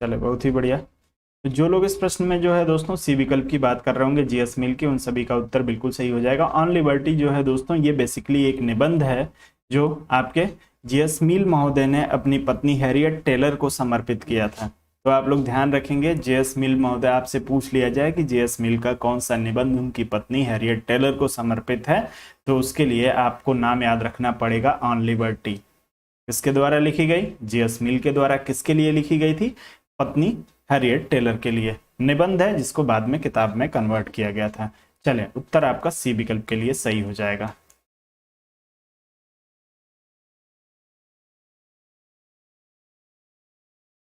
चले, बहुत ही बढ़िया। तो जो लोग इस प्रश्न में जो है दोस्तों सी विकल्प की बात कर रहे होंगे, जीएस मिल की, उन सभी का उत्तर बिल्कुल सही हो जाएगा। ऑन लिबर्टी जो है दोस्तों ये बेसिकली एक निबंध है जो आपके जीएस मिल महोदय ने अपनी पत्नी हैरियट टेलर को समर्पित किया था। तो आप लोग ध्यान रखेंगे, जेएस मिल महोदय आपसे पूछ लिया जाए कि जेएस मिल का कौन सा निबंध उनकी पत्नी हैरियट टेलर को समर्पित है, तो उसके लिए आपको नाम याद रखना पड़ेगा ऑन लिबर्टी। किसके द्वारा लिखी गई? जेएस मिल के द्वारा। किसके लिए लिखी गई थी? पत्नी हैरियट टेलर के लिए। निबंध है जिसको बाद में किताब में कन्वर्ट किया गया था। चलें, उत्तर आपका सी विकल्प के लिए सही हो जाएगा।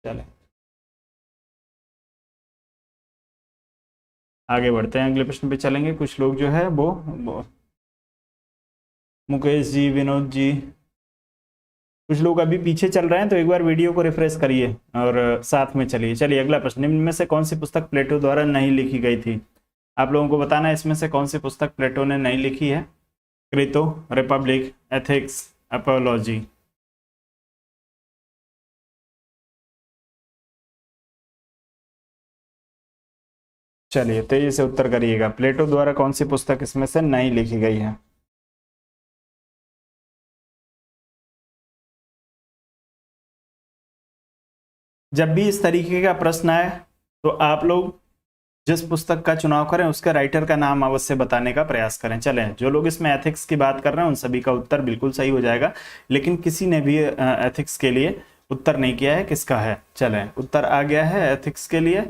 चलें, आगे बढ़ते हैं, अगले प्रश्न पे चलेंगे। कुछ लोग जो है वो मुकेश जी, विनोद जी, कुछ लोग अभी पीछे चल रहे हैं, तो एक बार वीडियो को रिफ्रेश करिए और साथ में चलिए। चलिए, अगला प्रश्न, निम्न में से कौन सी पुस्तक प्लेटो द्वारा नहीं लिखी गई थी? आप लोगों को बताना है इसमें से कौन सी पुस्तक प्लेटो ने नहीं लिखी है। क्रेतो, रिपब्लिक, एथिक्स, अपोलॉजी। चलिए, तेजी से उत्तर करिएगा। प्लेटो द्वारा कौन सी पुस्तक इसमें से नहीं लिखी गई है? जब भी इस तरीके का प्रश्न आए तो आप लोग जिस पुस्तक का चुनाव करें उसके राइटर का नाम अवश्य बताने का प्रयास करें। चलें, जो लोग इसमें एथिक्स की बात कर रहे हैं उन सभी का उत्तर बिल्कुल सही हो जाएगा, लेकिन किसी ने भी एथिक्स के लिए उत्तर नहीं किया है। किसका है? चलें, उत्तर आ गया है एथिक्स के लिए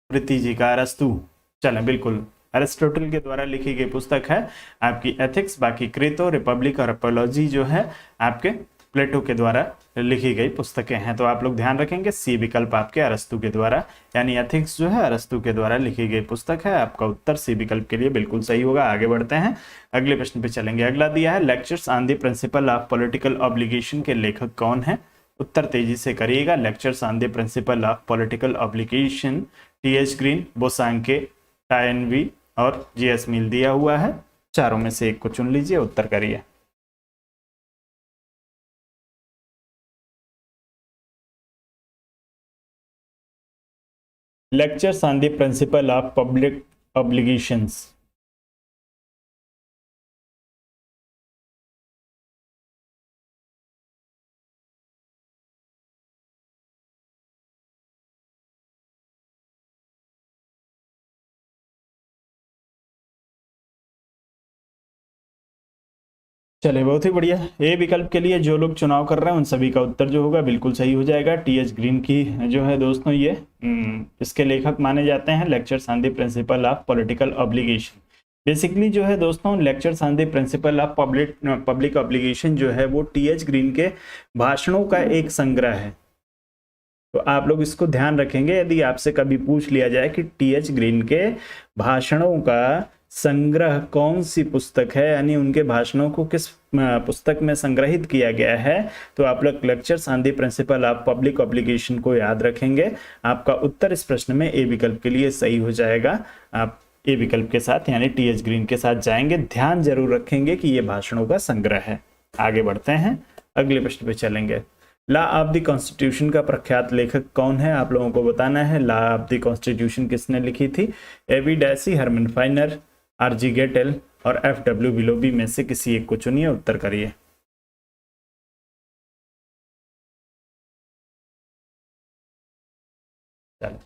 प्रीति जी का, अरस्तु। चलें, बिल्कुल अरिस्टोटल के द्वारा लिखी गई पुस्तक है आपकी एथिक्स। बाकी क्रेतो, रिपब्लिक और अपोलॉजी जो है आपके प्लेटो के द्वारा लिखी गई पुस्तकें हैं। तो आप लोग ध्यान रखेंगे सी विकल्प आपके अरस्तु के द्वारा, यानी एथिक्स जो है अरस्तु के द्वारा लिखी गई पुस्तक है। आपका उत्तर सी विकल्प के लिए बिल्कुल सही होगा। आगे बढ़ते हैं, अगले प्रश्न पे चलेंगे। अगला दिया है lectures on the principle of political obligation के लेखक कौन है? उत्तर तेजी से करिएगा। Lectures on the principle of political obligation, T H. Green, Bosanquet, Toynbee और जी.एस. मिल दिया हुआ है। चारों में से एक को चुन लीजिए, उत्तर करिए। Lectures on the principle of public obligations. चलिए बहुत ही बढ़िया। ए विकल्प के लिए जो लोग चुनाव कर रहे हैं उन सभी का उत्तर जो होगा बिल्कुल सही हो जाएगा। टी.एच. ग्रीन की जो है दोस्तों ये इसके लेखक माने जाते हैं। Lectures on the principle of political obligation basically जो है दोस्तों lectures on the principle of public obligation जो है वो टी.एच. ग्रीन के भाषणों का एक संग्रह है। तो आप लोग इसको ध्यान रखेंगे, यदि आपसे कभी पूछ लिया जाए कि टी.एच. ग्रीन के भाषणों का संग्रह कौन सी पुस्तक है, यानी उनके भाषणों को किस पुस्तक में संग्रहित किया गया है, तो आप लोग lectures on the principle of public obligation को याद रखेंगे। आपका उत्तर इस प्रश्न में ए विकल्प के लिए सही हो जाएगा। आप ए विकल्प के साथ यानी टी.एच. ग्रीन के साथ जाएंगे। ध्यान जरूर रखेंगे कि ये भाषणों का संग्रह है। आगे बढ़ते हैं, अगले प्रश्न पे चलेंगे। लॉ ऑफ द कॉन्स्टिट्यूशन का प्रख्यात लेखक कौन है? आप लोगों को बताना है। लॉ ऑफ द कॉन्स्टिट्यूशन किसने लिखी थी? A V. Dicey, Herman Finer, R G. Gettell और F.W. विलोबी में से किसी एक को चुनिए, उत्तर करिए। चलो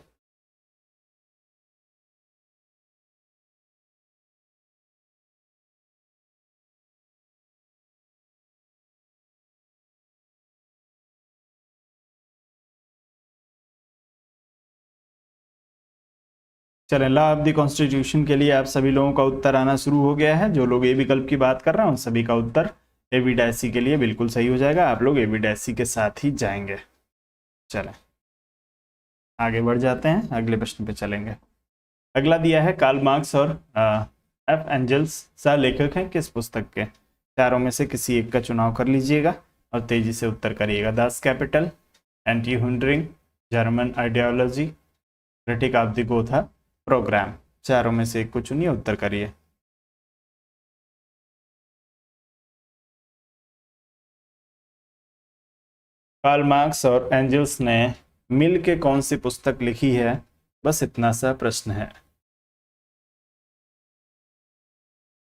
चलें, लॉ ऑफ द कॉन्स्टिट्यूशन के लिए आप सभी लोगों का उत्तर आना शुरू हो गया है। जो लोग ए विकल्प की बात कर रहे हैं उन सभी का उत्तर ए.वी. डैसी के लिए बिल्कुल सही हो जाएगा। आप लोग ए.वी. डैसी के साथ ही जाएंगे। चलें आगे बढ़ जाते हैं, अगले प्रश्न पे चलेंगे। अगला दिया है कार्ल मार्क्स और एफ एंजल्स सह लेखक हैं किस पुस्तक के? चारों में से किसी एक का चुनाव कर लीजिएगा और तेजी से उत्तर करिएगा। दास कैपिटल, एंटी हुंडरिंग, German ideology, critique of the Gotha programme. चारों में से एक को चुनिए, उत्तर करिए। कार्ल मार्क्स और एंजल्स ने मिल के कौन सी पुस्तक लिखी है? बस इतना सा प्रश्न है।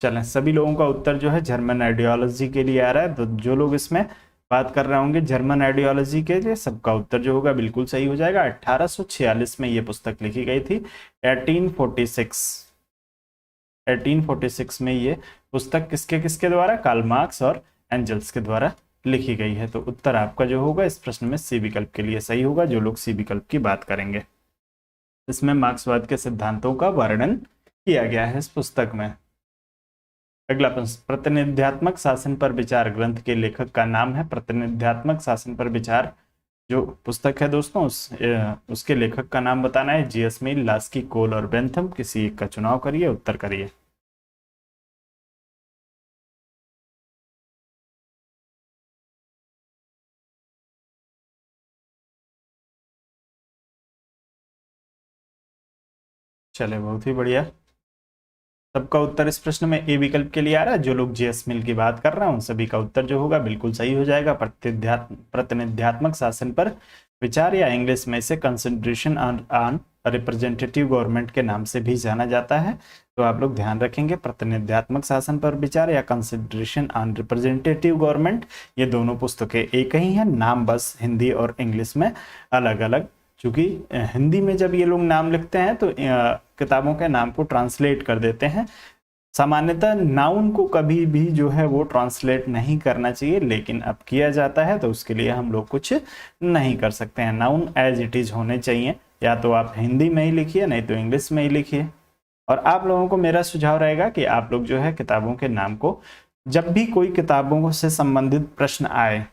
चलें, सभी लोगों का उत्तर जो है जर्मन आइडियोलॉजी के लिए आ रहा है। तो जो लोग इसमें बात कर रहे होंगे जर्मन आइडियोलॉजी के लिए, सबका उत्तर जो होगा बिल्कुल सही हो जाएगा। 1846 में ये पुस्तक लिखी गई थी। 1846 में ये पुस्तक किसके किसके द्वारा? कार्ल मार्क्स और एंजल्स के द्वारा लिखी गई है। तो उत्तर आपका जो होगा इस प्रश्न में सी विकल्प के लिए सही होगा, जो लोग सी विकल्प की बात करेंगे। इसमें मार्क्सवाद के सिद्धांतों का वर्णन किया गया है इस पुस्तक में। अगला प्रश्न, प्रतिनिध्यात्मक शासन पर विचार ग्रंथ के लेखक का नाम है। प्रतिनिध्यात्मक शासन पर विचार जो पुस्तक है दोस्तों उसके लेखक का नाम बताना है। जी.एस. मिल, लास्की, कोल और बेंथम। किसी एक का चुनाव करिए, उत्तर करिए। चले बहुत ही बढ़िया, सबका उत्तर इस प्रश्न में ए विकल्प के लिए आ रहा है। जो लोग जी.एस. मिल की बात कर रहे हैं उन सभी का उत्तर जो होगा बिल्कुल सही हो जाएगा। प्रतिनिध्यात्मक शासन पर विचार या इंग्लिश में इसे कंसंट्रेशन ऑन रिप्रेजेंटेटिव गवर्नमेंट के नाम से भी जाना जाता है। तो आप लोग ध्यान रखेंगे, प्रतिनिध्यात्मक शासन पर विचार या कंसंट्रेशन ऑन रिप्रेजेंटेटिव गवर्नमेंट, ये दोनों पुस्तकें एक ही हैं, नाम बस हिंदी और इंग्लिश में अलग अलग। चूंकि हिंदी में जब ये लोग नाम लिखते हैं तो किताबों के नाम को ट्रांसलेट कर देते हैं। सामान्यतः नाउन को कभी भी जो है वो ट्रांसलेट नहीं करना चाहिए, लेकिन अब किया जाता है तो उसके लिए हम लोग कुछ नहीं कर सकते हैं। नाउन एज इट इज होने चाहिए, या तो आप हिंदी में ही लिखिए नहीं तो इंग्लिश में ही लिखिए। और आप लोगों को मेरा सुझाव रहेगा कि आप लोग जो है किताबों के नाम को, जब भी कोई किताबों से संबंधित प्रश्न आए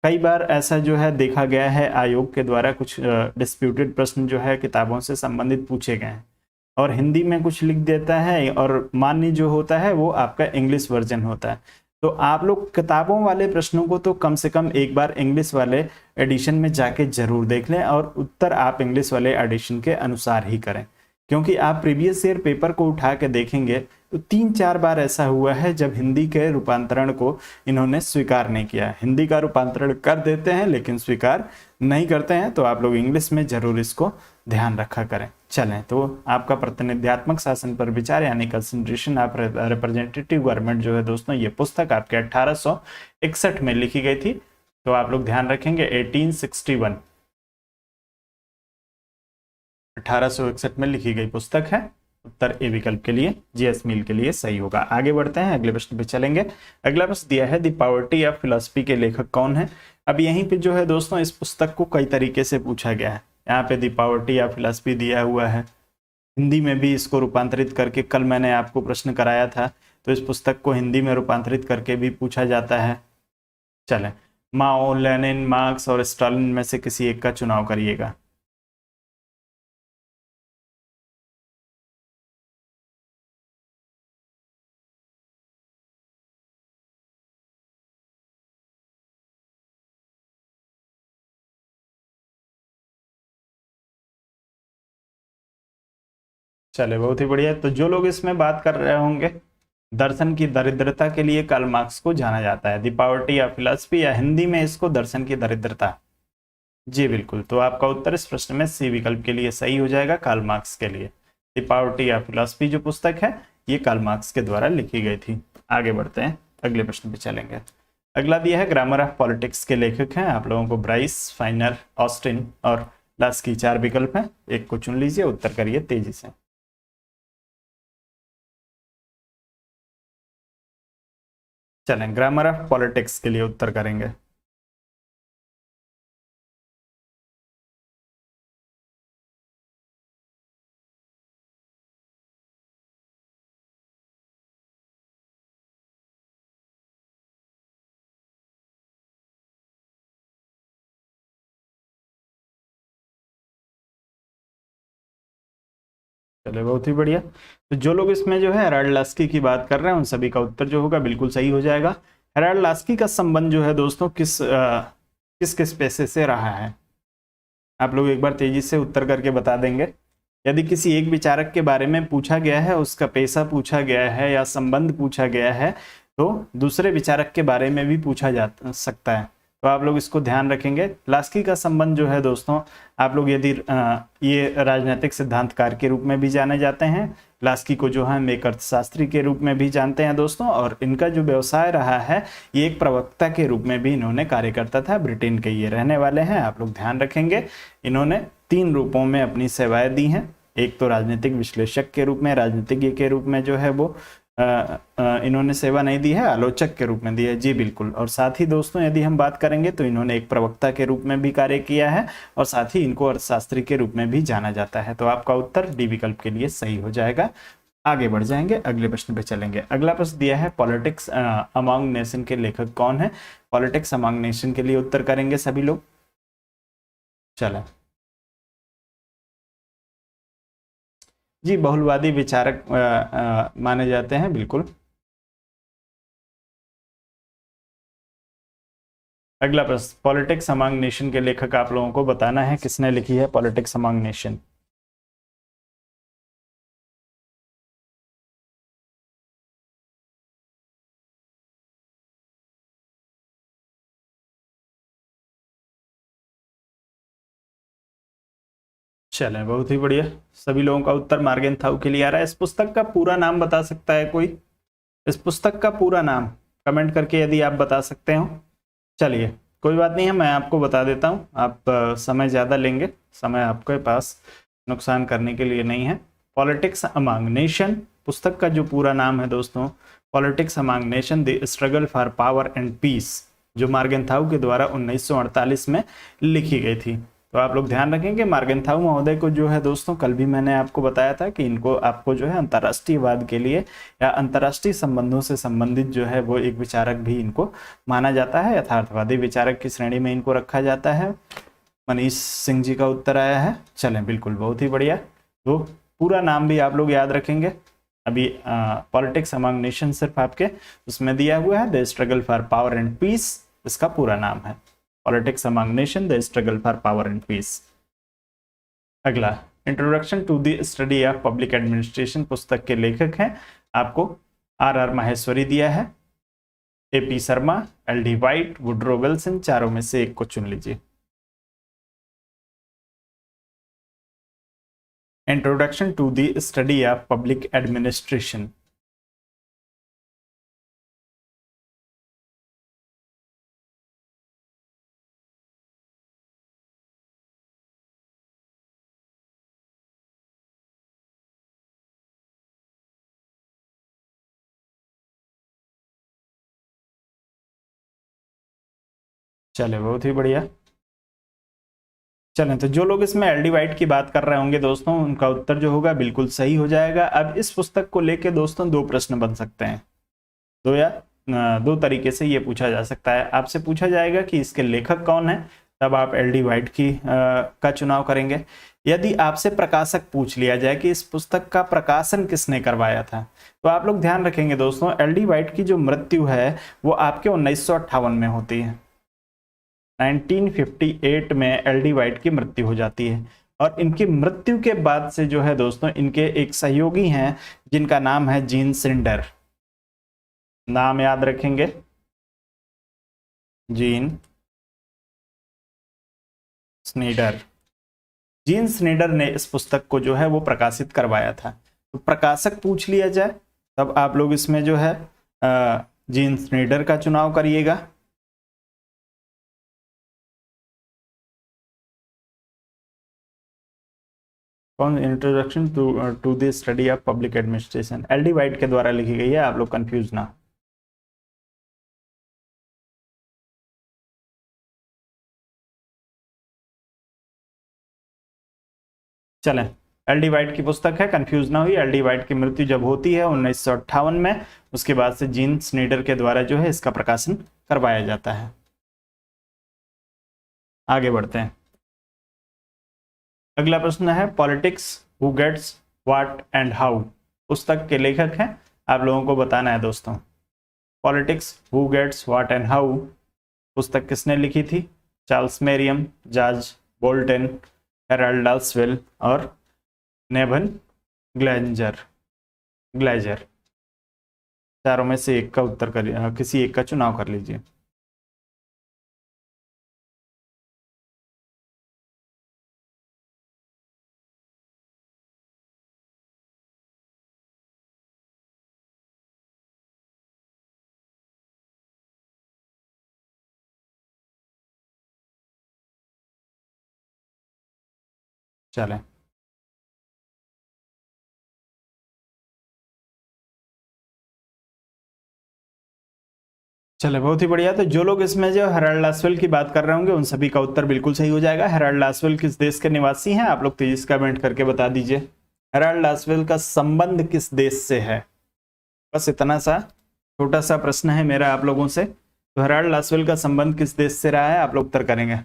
कई बार ऐसा जो है देखा गया है, आयोग के द्वारा कुछ डिस्प्यूटेड प्रश्न जो है किताबों से संबंधित पूछे गए हैं और हिंदी में कुछ लिख देता है और मान्य जो होता है वो आपका इंग्लिश वर्जन होता है। तो आप लोग किताबों वाले प्रश्नों को तो कम से कम एक बार इंग्लिश वाले एडिशन में जाके जरूर देख लें और उत्तर आप इंग्लिश वाले एडिशन के अनुसार ही करें, क्योंकि आप प्रीवियस ईयर पेपर को उठा के देखेंगे तो 3-4 बार ऐसा हुआ है जब हिंदी के रूपांतरण को इन्होंने स्वीकार नहीं किया। हिंदी का रूपांतरण कर देते हैं लेकिन स्वीकार नहीं करते हैं, तो आप लोग इंग्लिश में जरूर इसको ध्यान रखा करें। चलें, तो आपका प्रतिनिध्यात्मक शासन पर विचार यानी कंसंट्रेशन ऑफ रिप्रेजेंटेटिव गवर्नमेंट जो है दोस्तों, ये पुस्तक आपके 1861 में लिखी गई थी। तो आप लोग ध्यान रखेंगे 1861 1861 में लिखी गई पुस्तक है। उत्तर ए विकल्प के लिए, जीएस मील के लिए सही होगा। आगे बढ़ते हैं, अगले प्रश्न पे चलेंगे। अगला प्रश्न दिया है द पॉवर्टी ऑफ फिलॉसफी के लेखक कौन है। अब यहीं पे जो है दोस्तों इस पुस्तक को कई तरीके से पूछा गया है। यहाँ पे द पॉवर्टी ऑफ फिलॉसफी दिया हुआ है, हिंदी में भी इसको रूपांतरित करके, कल मैंने आपको प्रश्न कराया था, तो इस पुस्तक को हिंदी में रूपांतरित करके भी पूछा जाता है। चलें, माओ, लेनिन, मार्क्स और स्टालिन में से किसी एक का चुनाव करिएगा। चले, बहुत ही बढ़िया। तो जो लोग इसमें बात कर रहे होंगे, दर्शन की दरिद्रता के लिए कार्ल मार्क्स को जाना जाता है, द पॉवर्टी ऑफ फिलॉसफी, या हिंदी में इसको दर्शन की दरिद्रता। जी बिल्कुल, तो आपका उत्तर इस प्रश्न में सी विकल्प के लिए सही हो जाएगा, कार्ल मार्क्स के लिए। द पॉवर्टी ऑफ फिलॉसफी जो पुस्तक है ये कार्ल मार्क्स के द्वारा लिखी गई थी। आगे बढ़ते हैं, अगले प्रश्न पे चलेंगे। अगला दिया है ग्रामर ऑफ पॉलिटिक्स के लेखक हैं आप लोगों को ब्राइस, फाइनर, ऑस्टिन और लास्की। 4 विकल्प हैं, एक को चुन लीजिए, उत्तर करिए तेजी से। चलें, ग्रामर ऑफ पॉलिटिक्स के लिए उत्तर करेंगे। चले, बहुत ही बढ़िया। तो जो लोग इसमें जो है हेराल्ड लास्की की बात कर रहे हैं उन सभी का उत्तर जो होगा बिल्कुल सही हो जाएगा। हेराल्ड लास्की का संबंध जो है दोस्तों किस किस पेशे से रहा है, आप लोग एक बार तेजी से उत्तर करके बता देंगे। यदि किसी एक विचारक के बारे में पूछा गया है, उसका पेशा पूछा गया है या संबंध पूछा गया है, तो दूसरे विचारक के बारे में भी पूछा जा सकता है। तो आप लोग इसको ध्यान रखेंगे। लास्की का संबंध जो है दोस्तों, आप लोग यदि ये राजनीतिक सिद्धांतकार के रूप में भी जाने जाते हैं, लास्की को जो है एक अर्थशास्त्री के रूप में भी जानते हैं दोस्तों, और इनका जो व्यवसाय रहा है ये एक प्रवक्ता के रूप में भी इन्होंने कार्य करता था। ब्रिटेन के ये रहने वाले हैं, आप लोग ध्यान रखेंगे। इन्होंने 3 रूपों में अपनी सेवाएं दी हैं, एक तो राजनीतिक विश्लेषक के रूप में, राजनीतिज्ञ के रूप में जो है वो इन्होंने सेवा नहीं दी है, आलोचक के रूप में दी है। जी बिल्कुल। और साथ ही दोस्तों यदि हम बात करेंगे तो इन्होंने एक प्रवक्ता के रूप में भी कार्य किया है और साथ ही इनको अर्थशास्त्री के रूप में भी जाना जाता है। तो आपका उत्तर डी विकल्प के लिए सही हो जाएगा। आगे बढ़ जाएंगे, अगले प्रश्न पे चलेंगे। अगला प्रश्न दिया है पॉलिटिक्स अमंग नेशन के लेखक कौन है। पॉलिटिक्स अमंग नेशन के लिए उत्तर करेंगे सभी लोग। चलें जी, बहुलवादी विचारक माने जाते हैं, बिल्कुल। अगला प्रश्न, पॉलिटिक्स अमंग नेशन के लेखक आप लोगों को बताना है किसने लिखी है पॉलिटिक्स अमंग नेशन। चलें, बहुत ही बढ़िया। सभी लोगों का उत्तर मार्गेनथाउ के लिए आ रहा है। इस पुस्तक का पूरा नाम बता सकता है कोई? इस पुस्तक का पूरा नाम कमेंट करके यदि आप बता सकते हो। चलिए, कोई बात नहीं है, मैं आपको बता देता हूँ। आप समय ज़्यादा लेंगे, समय आपके पास नुकसान करने के लिए नहीं है। पॉलिटिक्स अमंग नेशन पुस्तक का जो पूरा नाम है दोस्तों, politics among nation the struggle for power and peace, जो मार्गेनथाउ के द्वारा 1948 में लिखी गई थी। तो आप लोग ध्यान रखेंगे मार्गेंथाउ महोदय को जो है दोस्तों, कल भी मैंने आपको बताया था कि इनको आपको जो है अंतर्राष्ट्रीयवाद के लिए या अंतर्राष्ट्रीय संबंधों से संबंधित जो है वो एक विचारक भी इनको माना जाता है, यथार्थवादी विचारक की श्रेणी में इनको रखा जाता है। मनीष सिंह जी का उत्तर आया है। चलें, बिल्कुल, बहुत ही बढ़िया। तो पूरा नाम भी आप लोग याद रखेंगे। अभी पॉलिटिक्स अमंग नेशन सिर्फ आपके उसमें दिया हुआ है, the struggle for power and peace इसका पूरा नाम है, politics among nation the struggle for power and peace. अगला, introduction to the study of public administration पुस्तक के लेखक हैं आपको आर माहेश्वरी दिया है, AP Sharma, LD White, Woodrow Wilson, चारों में से एक को चुन लीजिए। Introduction to the study of public administration. चले, बहुत ही बढ़िया। चलें, तो जो लोग इसमें LD वाइट की बात कर रहे होंगे दोस्तों, उनका उत्तर जो होगा बिल्कुल सही हो जाएगा। अब इस पुस्तक को लेके दोस्तों दो प्रश्न बन सकते हैं, दो तरीके से ये पूछा जा सकता है। आपसे पूछा जाएगा कि इसके लेखक कौन है, तब आप LD वाइट का चुनाव करेंगे। यदि आपसे प्रकाशक पूछ लिया जाए कि इस पुस्तक का प्रकाशन किसने करवाया था, तो आप लोग ध्यान रखेंगे दोस्तों, LD वाइट की जो मृत्यु है वो आपके 1958 में होती है। 1958 में LD वाइट की मृत्यु हो जाती है, और इनकी मृत्यु के बाद से जो है दोस्तों, इनके एक सहयोगी हैं जिनका नाम है जीन स्निडर। नाम याद रखेंगे, जीन स्निडर। जीन स्निडर ने इस पुस्तक को जो है वो प्रकाशित करवाया था। तो प्रकाशक पूछ लिया जाए तब आप लोग इसमें जो है जीन स्निडर का चुनाव करिएगा। कौन? Introduction to the study of public administration, LD White के द्वारा लिखी गई है, आप लोग कंफ्यूज ना। चलें, LD वाइट की पुस्तक है, कंफ्यूज ना हुई। LD वाइट की मृत्यु जब होती है 1958 में, उसके बाद से जीन स्निडर के द्वारा जो है इसका प्रकाशन करवाया जाता है। आगे बढ़ते हैं। अगला प्रश्न है, politics who gets what and how पुस्तक के लेखक हैं, आप लोगों को बताना है दोस्तों। Politics who gets what and how पुस्तक किसने लिखी थी? Charles Merriam, George Bolton, Harold Lasswell और नेवन ग्लेजर। चारों में से एक का उत्तर करिए, किसी एक का चुनाव कर लीजिए। चलें, चले, बहुत ही बढ़िया। तो जो लोग इसमें जो हेराल्ड लासवेल की बात कर रहे होंगे उन सभी का उत्तर बिल्कुल सही हो जाएगा। हेराल्ड लासवेल किस देश के निवासी हैं, आप लोग तेजी से कमेंट करके बता दीजिए। हेराल्ड लासवेल का संबंध किस देश से है? बस इतना सा छोटा सा प्रश्न है मेरा आप लोगों से। तो हेराल्ड लासवेल का संबंध किस देश से रहा है, आप लोग उत्तर करेंगे।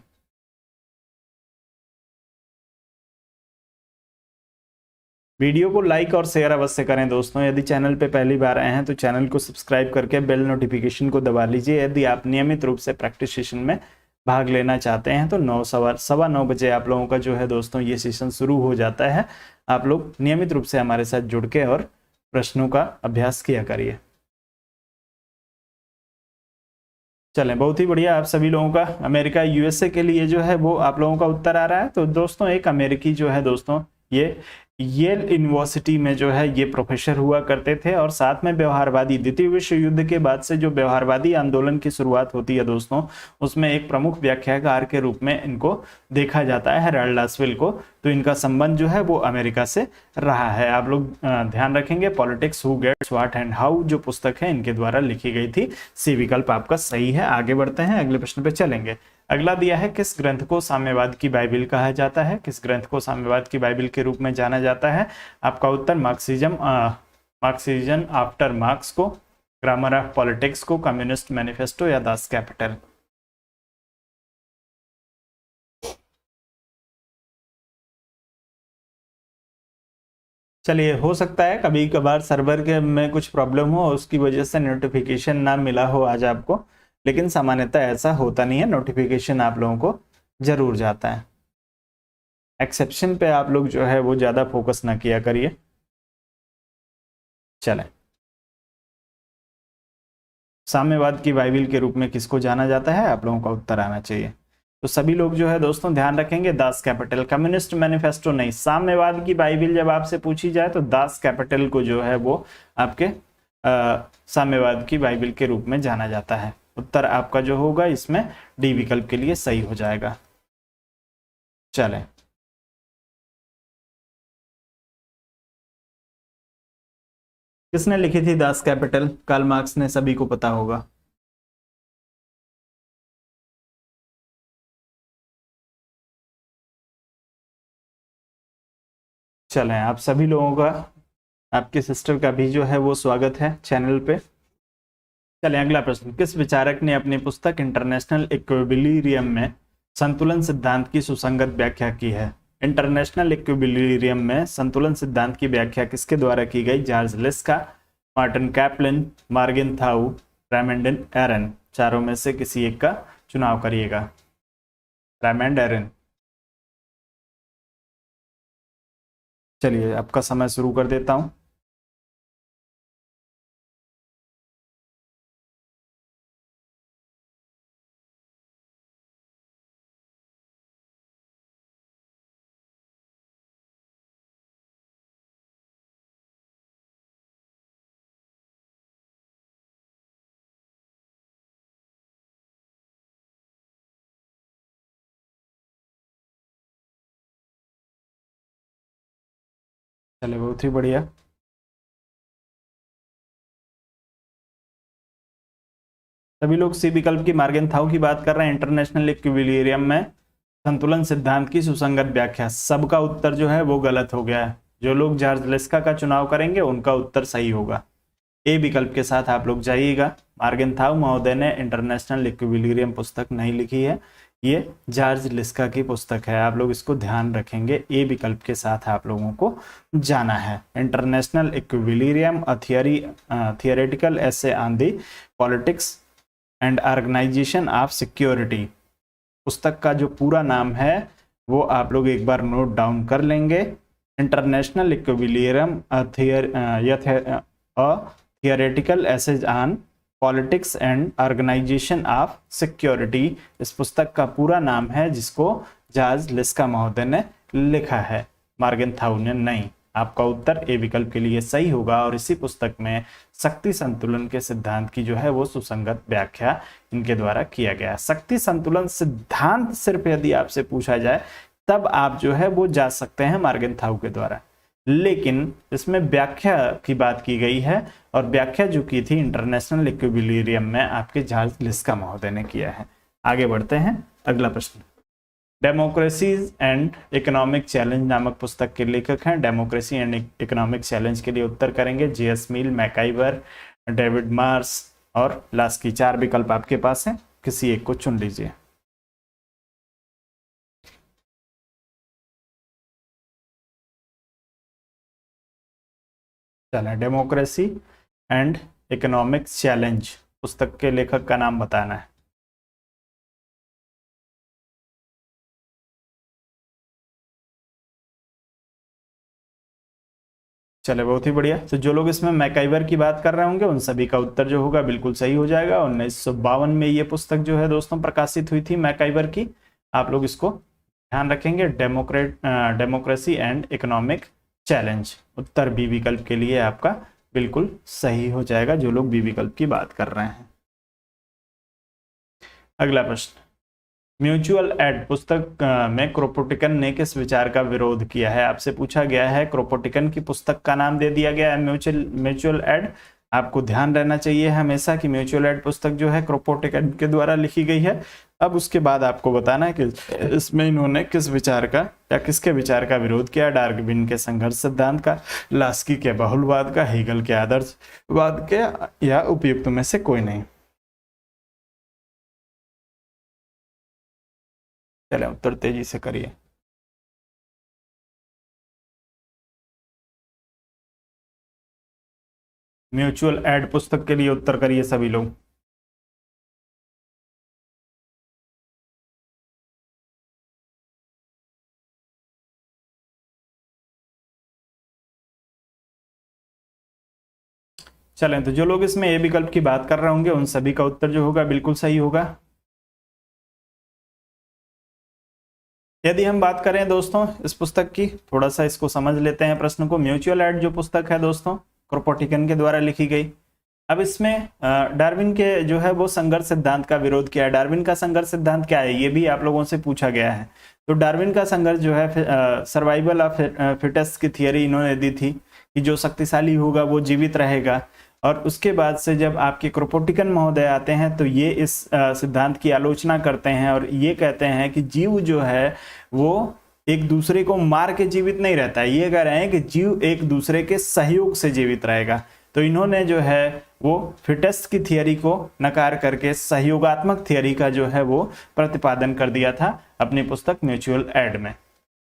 वीडियो को लाइक और शेयर अवश्य करें दोस्तों। यदि चैनल पे पहली बार आए हैं तो चैनल को सब्सक्राइब करके बेल नोटिफिकेशन को दबा लीजिए। यदि आप नियमित रूप से प्रैक्टिस सेशन में भाग लेना चाहते हैं तो 9:15 बजे आप लोगों का जो है दोस्तों ये सेशन शुरू हो जाता है। आप लोग नियमित रूप से हमारे साथ जुड़ के और प्रश्नों का अभ्यास किया करिए। चलें, बहुत ही बढ़िया। आप सभी लोगों का अमेरिका USA के लिए जो है वो आप लोगों का उत्तर आ रहा है। तो दोस्तों एक अमेरिकी जो है दोस्तों ये येल यूनिवर्सिटी में जो है ये प्रोफेसर हुआ करते थे, और साथ में व्यवहारवादी, द्वितीय विश्व युद्ध के बाद से जो व्यवहारवादी आंदोलन की शुरुआत होती है दोस्तों, उसमें एक प्रमुख व्याख्याकार के रूप में इनको देखा जाता है, हेराल्ड लासवेल को। तो इनका संबंध जो है वो अमेरिका से रहा है। आप लोग ध्यान रखेंगे, politics who gets what and how जो पुस्तक है इनके द्वारा लिखी गई थी। सी विकल्प आपका सही है। आगे बढ़ते हैं, अगले प्रश्न पे चलेंगे। अगला दिया है किस ग्रंथ को साम्यवाद की बाइबिल कहा जाता है, किस ग्रंथ को साम्यवाद की बाइबिल के रूप में जाना जाता है। आपका उत्तर मार्क्सिज्म आफ्टर मार्क्स को, ग्रामर ऑफ पॉलिटिक्स को, कम्युनिस्ट मैनिफेस्टो या दास कैपिटल। चलिए, हो सकता है कभी कभार सर्वर के में कुछ प्रॉब्लम हो, उसकी वजह से नोटिफिकेशन ना मिला हो आज आपको, लेकिन सामान्यतः ऐसा होता नहीं है, नोटिफिकेशन आप लोगों को जरूर जाता है। एक्सेप्शन पे आप लोग जो है वो ज़्यादा फोकस ना किया करिए। चलें, साम्यवाद की बाइबिल के रूप में किसको जाना जाता है, आप लोगों का उत्तर आना चाहिए। तो सभी लोग जो है दोस्तों ध्यान रखेंगे, दास कैपिटल, कम्युनिस्ट मैनिफेस्टो नहीं। साम्यवाद की बाइबिल जब आपसे पूछी जाए तो दास कैपिटल को जो है वो आपके साम्यवाद की बाइबिल के रूप में जाना जाता है। उत्तर आपका जो होगा इसमें डी विकल्प के लिए सही हो जाएगा। चलें, किसने लिखी थी दास कैपिटल? कार्ल मार्क्स ने, सभी को पता होगा। चलें, आप सभी लोगों का, आपके सिस्टर का भी जो है वो स्वागत है चैनल पे। चलें, अगला प्रश्न, किस विचारक ने अपनी पुस्तक इंटरनेशनल इक्विलिब्रियम में संतुलन सिद्धांत की सुसंगत व्याख्या की है? इंटरनेशनल इक्विलिब्रियम में संतुलन सिद्धांत की व्याख्या किसके द्वारा की गई? George Liska, Martin Kaplan, Morgenthau, Raymond Aron. चारों में से किसी एक का चुनाव करिएगा। Raymond Aron. चलिए, आपका समय शुरू कर देता हूं। चलिए, बहुत ही बढ़िया। सभी लोग सी विकल्प की, मार्गिन थाउ की बात कर रहे हैं। इंटरनेशनल इक्विलिब्रियम में संतुलन सिद्धांत की सुसंगत व्याख्या, सबका उत्तर जो है वो गलत हो गया है। जो लोग जॉर्ज लिस्का का चुनाव करेंगे उनका उत्तर सही होगा। ए विकल्प के साथ आप लोग जाइएगा। मार्गिन थाउ महोदय ने इंटरनेशनल इक्विलिब्रियम पुस्तक नहीं लिखी है, ये जॉर्ज लिस्का की पुस्तक है। आप लोग इसको ध्यान रखेंगे, ए विकल्प के साथ आप लोगों को जाना है। International equilibrium, a theoretical essay on the politics and organization of security. पुस्तक का जो पूरा नाम है वो आप लोग एक बार नोट डाउन कर लेंगे। International equilibrium, theoretical essays on politics and organization of security, इस पुस्तक का पूरा नाम है, जिसको जॉर्ज लिस्का महोदय ने लिखा है, मार्गिन थाउ ने नहीं। आपका उत्तर ए विकल्प के लिए सही होगा। और इसी पुस्तक में शक्ति संतुलन के सिद्धांत की जो है वो सुसंगत व्याख्या इनके द्वारा किया गया। शक्ति संतुलन सिद्धांत सिर्फ यदि आपसे पूछा जाए तब आप जो है वो जा सकते हैं मार्गिन थाउ के द्वारा, लेकिन इसमें व्याख्या की बात की गई है, और व्याख्या जो की थी इंटरनेशनल इक्विलिब्रियम में आपके जॉर्ज लिस्का महोदय ने किया है। आगे बढ़ते हैं, अगला प्रश्न। डेमोक्रेसीज एंड इकोनॉमिक चैलेंज नामक पुस्तक के लेखक हैं। डेमोक्रेसी एंड इकोनॉमिक चैलेंज के लिए उत्तर करेंगे जे.एस. मिल, मैकाइवर, डेविड मार्स और लास्की। 4 विकल्प आपके पास हैं, किसी एक को चुन लीजिए। चलें, डेमोक्रेसी एंड इकोनॉमिक चैलेंज पुस्तक के लेखक का नाम बताना है। चले, बहुत ही बढ़िया। तो जो लोग इसमें मैकाइवर की बात कर रहे होंगे उन सभी का उत्तर जो होगा बिल्कुल सही हो जाएगा। 1952 में ये पुस्तक जो है दोस्तों प्रकाशित हुई थी मैकाइवर की। आप लोग इसको ध्यान रखेंगे, डेमोक्रेसी एंड इकोनॉमिक चैलेंज। उत्तर बी विकल्प के लिए आपका बिल्कुल सही हो जाएगा, जो लोग बी विकल्प की बात कर रहे हैं। अगला प्रश्न, म्यूचुअल एड पुस्तक में क्रोपोटिकन ने किस विचार का विरोध किया है? आपसे पूछा गया है, क्रोपोटिकन की पुस्तक का नाम दे दिया गया है म्यूचुअल एड। आपको ध्यान रहना चाहिए हमेशा कि म्यूचुअल एड पुस्तक जो है क्रोपोटिकन के द्वारा लिखी गई है। अब उसके बाद आपको बताना है कि इसमें इन्होंने किस विचार का या किसके विचार का विरोध किया। डार्विन के संघर्ष सिद्धांत का, लास्की के बहुलवाद का, हेगल के आदर्शवाद के, या उपयुक्त में से कोई नहीं। चले उत्तर तेजी से करिए। म्यूचुअल एड पुस्तक के लिए उत्तर करिए सभी लोग। चलें, तो जो लोग इसमें ए विकल्प की बात कर रहे होंगे उन सभी का उत्तर जो होगा बिल्कुल सही होगा। यदि हम बात करें दोस्तों इस पुस्तक की, थोड़ा सा इसको समझ लेते हैं प्रश्न को। म्यूचुअल एड जो पुस्तक है दोस्तों क्रोपोटिकन के द्वारा लिखी गई। अब इसमें डार्विन के जो है वो संघर्ष सिद्धांत का विरोध किया है। डार्विन का संघर्ष सिद्धांत क्या है, ये भी आप लोगों से पूछा गया है। तो डार्विन का संघर्ष जो है सर्वाइवल ऑफ फिटेस्ट की थियरी इन्होंने दी थी कि जो शक्तिशाली होगा वो जीवित रहेगा। और उसके बाद से जब आपके क्रोपोटिकन महोदय आते हैं तो ये इस सिद्धांत की आलोचना करते हैं और ये कहते हैं कि जीव जो है वो एक दूसरे को मार के जीवित नहीं रहता है। ये कह रहे हैं कि जीव एक दूसरे के सहयोग से जीवित रहेगा। तो इन्होंने जो है वो फिटेस्ट की थियरी को नकार करके सहयोगात्मक थियरी का जो है वो प्रतिपादन कर दिया था अपनी पुस्तक म्यूचुअल एड में।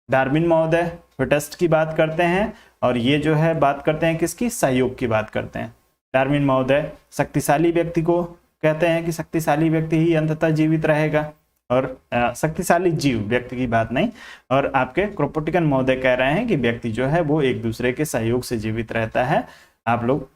डार्विन महोदय फिटेस्ट की बात करते हैं और ये जो है बात करते हैं किसकी, सहयोग की बात करते हैं। डार्विन महोदय शक्तिशाली व्यक्ति को कहते हैं कि शक्तिशाली व्यक्ति ही अंततः जीवित रहेगा, और शक्तिशाली जीव, व्यक्ति की बात नहीं। और आपके क्रोपोटिकन महोदय कह रहे हैं कि व्यक्ति जो है वो एक दूसरे के सहयोग से जीवित रहता है। आप लोग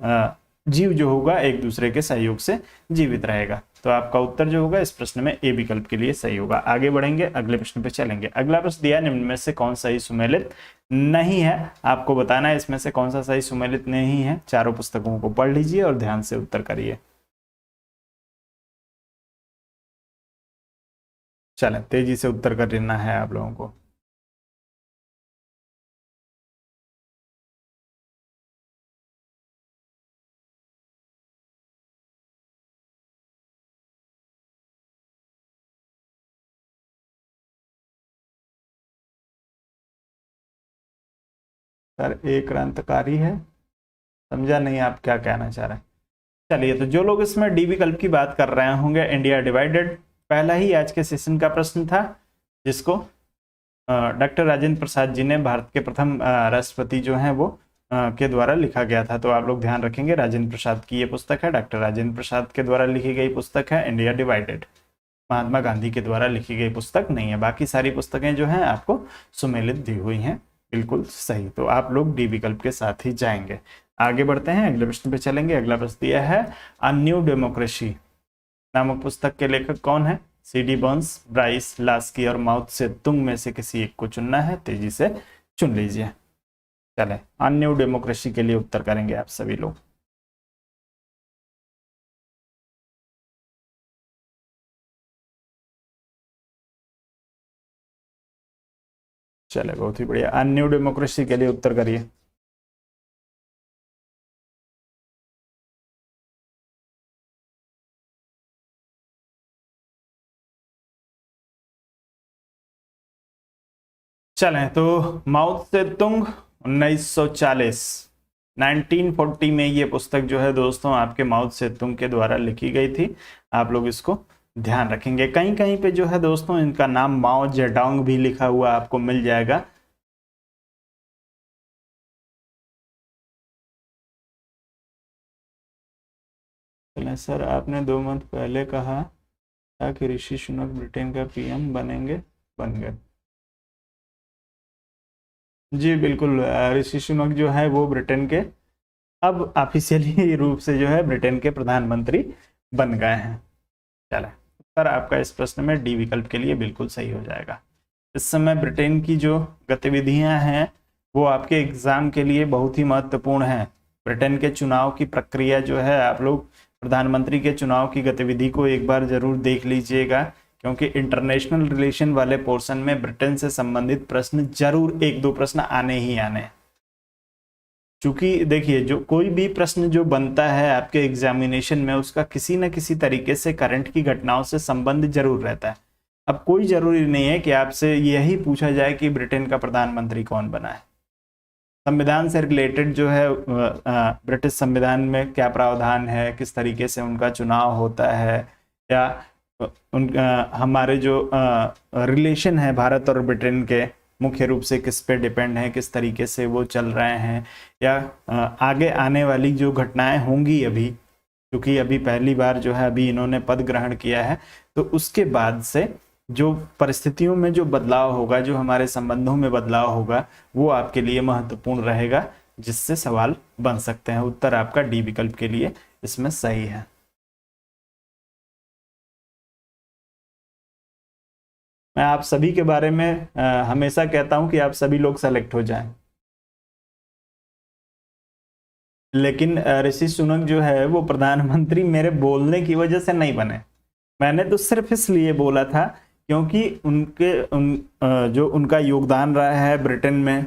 जीव जो होगा एक दूसरे के सहयोग से जीवित रहेगा। तो आपका उत्तर जो होगा इस प्रश्न में ए विकल्प के लिए सही होगा। आगे बढ़ेंगे, अगले प्रश्न पे चलेंगे। अगला प्रश्न दिया निम्न में से कौन सही सुमेलित नहीं है। आपको बताना है इसमें से कौन सा सही सुमेलित नहीं है। चारों पुस्तकों को पढ़ लीजिए और ध्यान से उत्तर करिए। चलें, तेजी से उत्तर कर लेना है आप लोगों को। सर एक क्रांतिकारी है, समझा नहीं आप क्या कहना चाह रहे हैं। चलिए, तो जो लोग इसमें डी विकल्प की बात कर रहे होंगे, इंडिया डिवाइडेड पहला ही आज के सेशन का प्रश्न था, जिसको डॉक्टर राजेंद्र प्रसाद जी ने, भारत के प्रथम राष्ट्रपति जो हैं वो के द्वारा लिखा गया था। तो आप लोग ध्यान रखेंगे राजेंद्र प्रसाद की ये पुस्तक है, डॉक्टर राजेंद्र प्रसाद के द्वारा लिखी गई पुस्तक है इंडिया डिवाइडेड। महात्मा गांधी के द्वारा लिखी गई पुस्तक नहीं है। बाकी सारी पुस्तकें जो हैं आपको सुमेलित दी हुई हैं, बिल्कुल सही। तो आप लोग डी विकल्प के साथ ही जाएंगे। आगे बढ़ते हैं, अगले प्रश्न पे चलेंगे। अगला प्रश्न दिया है अ न्यू डेमोक्रेसी नामक पुस्तक के लेखक कौन है। सीडी बर्न्स, ब्राइस, लास्की और माओ से तुंग में से किसी एक को चुनना है। तेजी से चुन लीजिए। चले, अ न्यू डेमोक्रेसी के लिए उत्तर करेंगे आप सभी लोग। चले, बहुत ही बढ़िया। अ न्यू डेमोक्रेसी के लिए उत्तर करिए। चलें, तो माओ से तुंग 1940 में ये पुस्तक जो है दोस्तों आपके माओ से तुंग के द्वारा लिखी गई थी। आप लोग इसको ध्यान रखेंगे। कहीं कहीं पे जो है दोस्तों इनका नाम माओ जेडोंग भी लिखा हुआ आपको मिल जाएगा। चलें सर, आपने 2 मंथ पहले कहा था कि ऋषि सुनक ब्रिटेन का पीएम बनेंगे, बन गए। जी बिल्कुल, ऋषि सुनक जो है वो ब्रिटेन के अब ऑफिशियली रूप से जो है ब्रिटेन के प्रधानमंत्री बन गए हैं। चले, सर आपका इस प्रश्न में डी विकल्प के लिए बिल्कुल सही हो जाएगा। इस समय ब्रिटेन की जो गतिविधियां हैं वो आपके एग्जाम के लिए बहुत ही महत्वपूर्ण है। ब्रिटेन के चुनाव की प्रक्रिया जो है, आप लोग प्रधानमंत्री के चुनाव की गतिविधि को एक बार जरूर देख लीजिएगा, क्योंकि इंटरनेशनल रिलेशन वाले पोर्शन में ब्रिटेन से संबंधित प्रश्न जरूर 1-2 प्रश्न आने ही आने। चूंकि देखिए जो कोई भी प्रश्न जो बनता है आपके एग्जामिनेशन में उसका किसी न किसी तरीके से करंट की घटनाओं से संबंध जरूर रहता है। अब कोई जरूरी नहीं है कि आपसे यही पूछा जाए कि ब्रिटेन का प्रधानमंत्री कौन बना है। संविधान से रिलेटेड जो है ब्रिटिश संविधान में क्या प्रावधान है, किस तरीके से उनका चुनाव होता है, या हमारे जो रिलेशन है भारत और ब्रिटेन के मुख्य रूप से किस पे डिपेंड है, किस तरीके से वो चल रहे हैं, या आगे आने वाली जो घटनाएं होंगी अभी, क्योंकि अभी पहली बार जो है अभी इन्होंने पद ग्रहण किया है, तो उसके बाद से जो परिस्थितियों में जो बदलाव होगा, जो हमारे संबंधों में बदलाव होगा, वो आपके लिए महत्वपूर्ण रहेगा, जिससे सवाल बन सकते हैं। उत्तर आपका डी विकल्प के लिए इसमें सही है। मैं आप सभी के बारे में हमेशा कहता हूं कि आप सभी लोग सेलेक्ट हो जाएं, लेकिन ऋषि सुनक जो है वो प्रधानमंत्री मेरे बोलने की वजह से नहीं बने। मैंने तो सिर्फ इसलिए बोला था क्योंकि जो उनका योगदान रहा है ब्रिटेन में,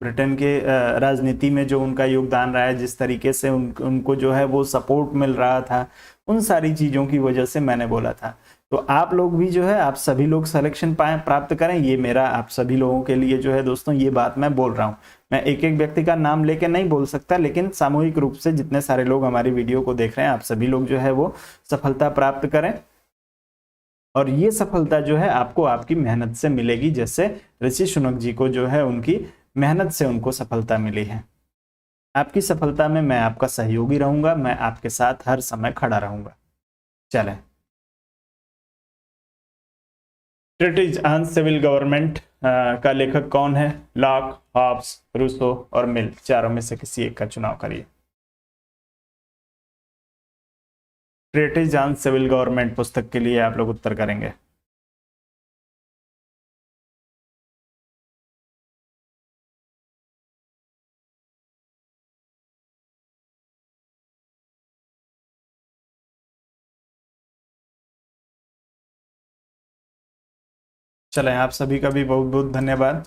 ब्रिटेन के राजनीति में जो उनका योगदान रहा है, जिस तरीके से उनको जो है वो सपोर्ट मिल रहा था, उन सारी चीज़ों की वजह से मैंने बोला था। तो आप लोग भी जो है, आप सभी लोग सिलेक्शन पाए प्राप्त करें, ये मेरा आप सभी लोगों के लिए जो है दोस्तों ये बात मैं बोल रहा हूँ। मैं एक एक व्यक्ति का नाम लेके नहीं बोल सकता, लेकिन सामूहिक रूप से जितने सारे लोग हमारी वीडियो को देख रहे हैं, आप सभी लोग जो है वो सफलता प्राप्त करें, और ये सफलता जो है आपको आपकी मेहनत से मिलेगी, जैसे ऋषि सुनक जी को जो है उनकी मेहनत से उनको सफलता मिली है। आपकी सफलता में मैं आपका सहयोगी रहूंगा, मैं आपके साथ हर समय खड़ा रहूंगा। चलें, ट्रीटीज ऑन सिविल गवर्नमेंट का लेखक कौन है? लॉक, हॉब्स, रूसो और मिल, चारों में से किसी एक का चुनाव करिए। ट्रीटीज ऑन सिविल गवर्नमेंट पुस्तक के लिए आप लोग उत्तर करेंगे। चलें, आप सभी का भी बहुत बहुत धन्यवाद।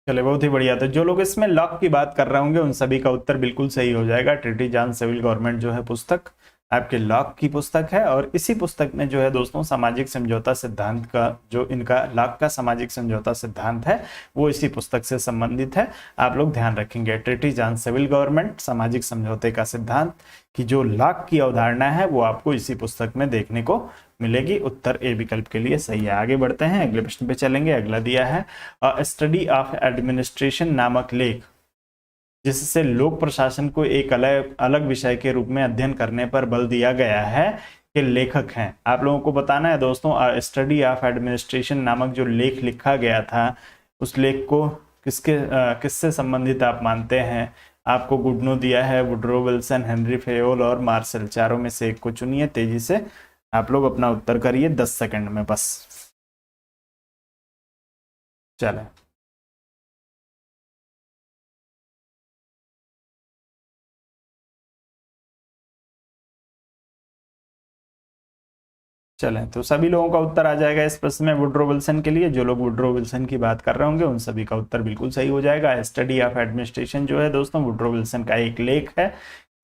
चले, बहुत ही बढ़िया। तो जो लोग इसमें लॉक की बात कर रहे होंगे उन सभी का उत्तर बिल्कुल सही हो जाएगा। ट्रीटीज ऑन सिविल गवर्नमेंट जो है पुस्तक आपके लॉक की पुस्तक है, और इसी पुस्तक में जो है दोस्तों सामाजिक समझौता सिद्धांत का, जो इनका लॉक का सामाजिक समझौता सिद्धांत है, वो इसी पुस्तक से संबंधित है। आप लोग ध्यान रखेंगे, ट्रीटीज ऑन सिविल गवर्नमेंट, सामाजिक समझौते का सिद्धांत की जो लॉक की अवधारणा है वो आपको इसी पुस्तक में देखने को मिलेगी। उत्तर ए विकल्प के लिए सही है। आगे बढ़ते हैं, अगले प्रश्न पे चलेंगे। अगला दिया है स्टडी ऑफ एडमिनिस्ट्रेशन नामक लेख, जिससे लोक प्रशासन को एक अलग अलग विषय के रूप में अध्ययन करने पर बल दिया गया है, के लेखक हैं। आप लोगों को बताना है दोस्तों, स्टडी ऑफ एडमिनिस्ट्रेशन नामक जो लेख लिखा गया था, उस लेख को किससे संबंधित आप मानते हैं? आपको गुडनो दिया है, वुड्रो विल्सन, हेनरी फेयोल और मार्शल, चारों में से एक को चुनिए। तेजी से आप लोग अपना उत्तर करिए, 10 सेकंड में बस। चलें, चलें, तो सभी लोगों का उत्तर आ जाएगा इस प्रश्न में वुड्रो विल्सन के लिए। जो लोग वुड्रो विल्सन की बात कर रहे होंगे उन सभी का उत्तर बिल्कुल सही हो जाएगा। स्टडी ऑफ एडमिनिस्ट्रेशन जो है दोस्तों वुड्रो विल्सन का एक लेख है,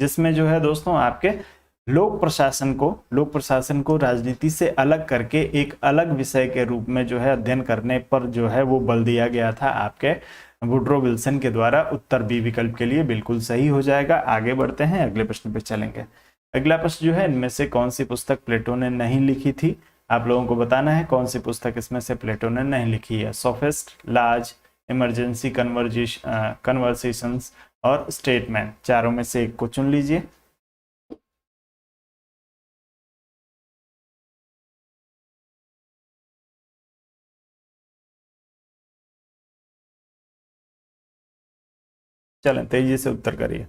जिसमें जो है दोस्तों आपके लोक प्रशासन को राजनीति से अलग करके एक अलग विषय के रूप में जो है अध्ययन करने पर जो है वो बल दिया गया था आपके वुड्रो विल्सन के द्वारा। उत्तर बी विकल्प के लिए बिल्कुल सही हो जाएगा। आगे बढ़ते हैं, अगले प्रश्न पे चलेंगे। अगला प्रश्न जो है, इनमें से कौन सी पुस्तक प्लेटो ने नहीं लिखी थी? आप लोगों को बताना है कौन सी पुस्तक इसमें से प्लेटो ने नहीं लिखी है। सोफिस्ट, लाज, इमरजेंसी कन्वर्सेशंस और स्टेटमेंट, चारों में से एक को चुन लीजिए। चलें, तेजी से उत्तर करिए।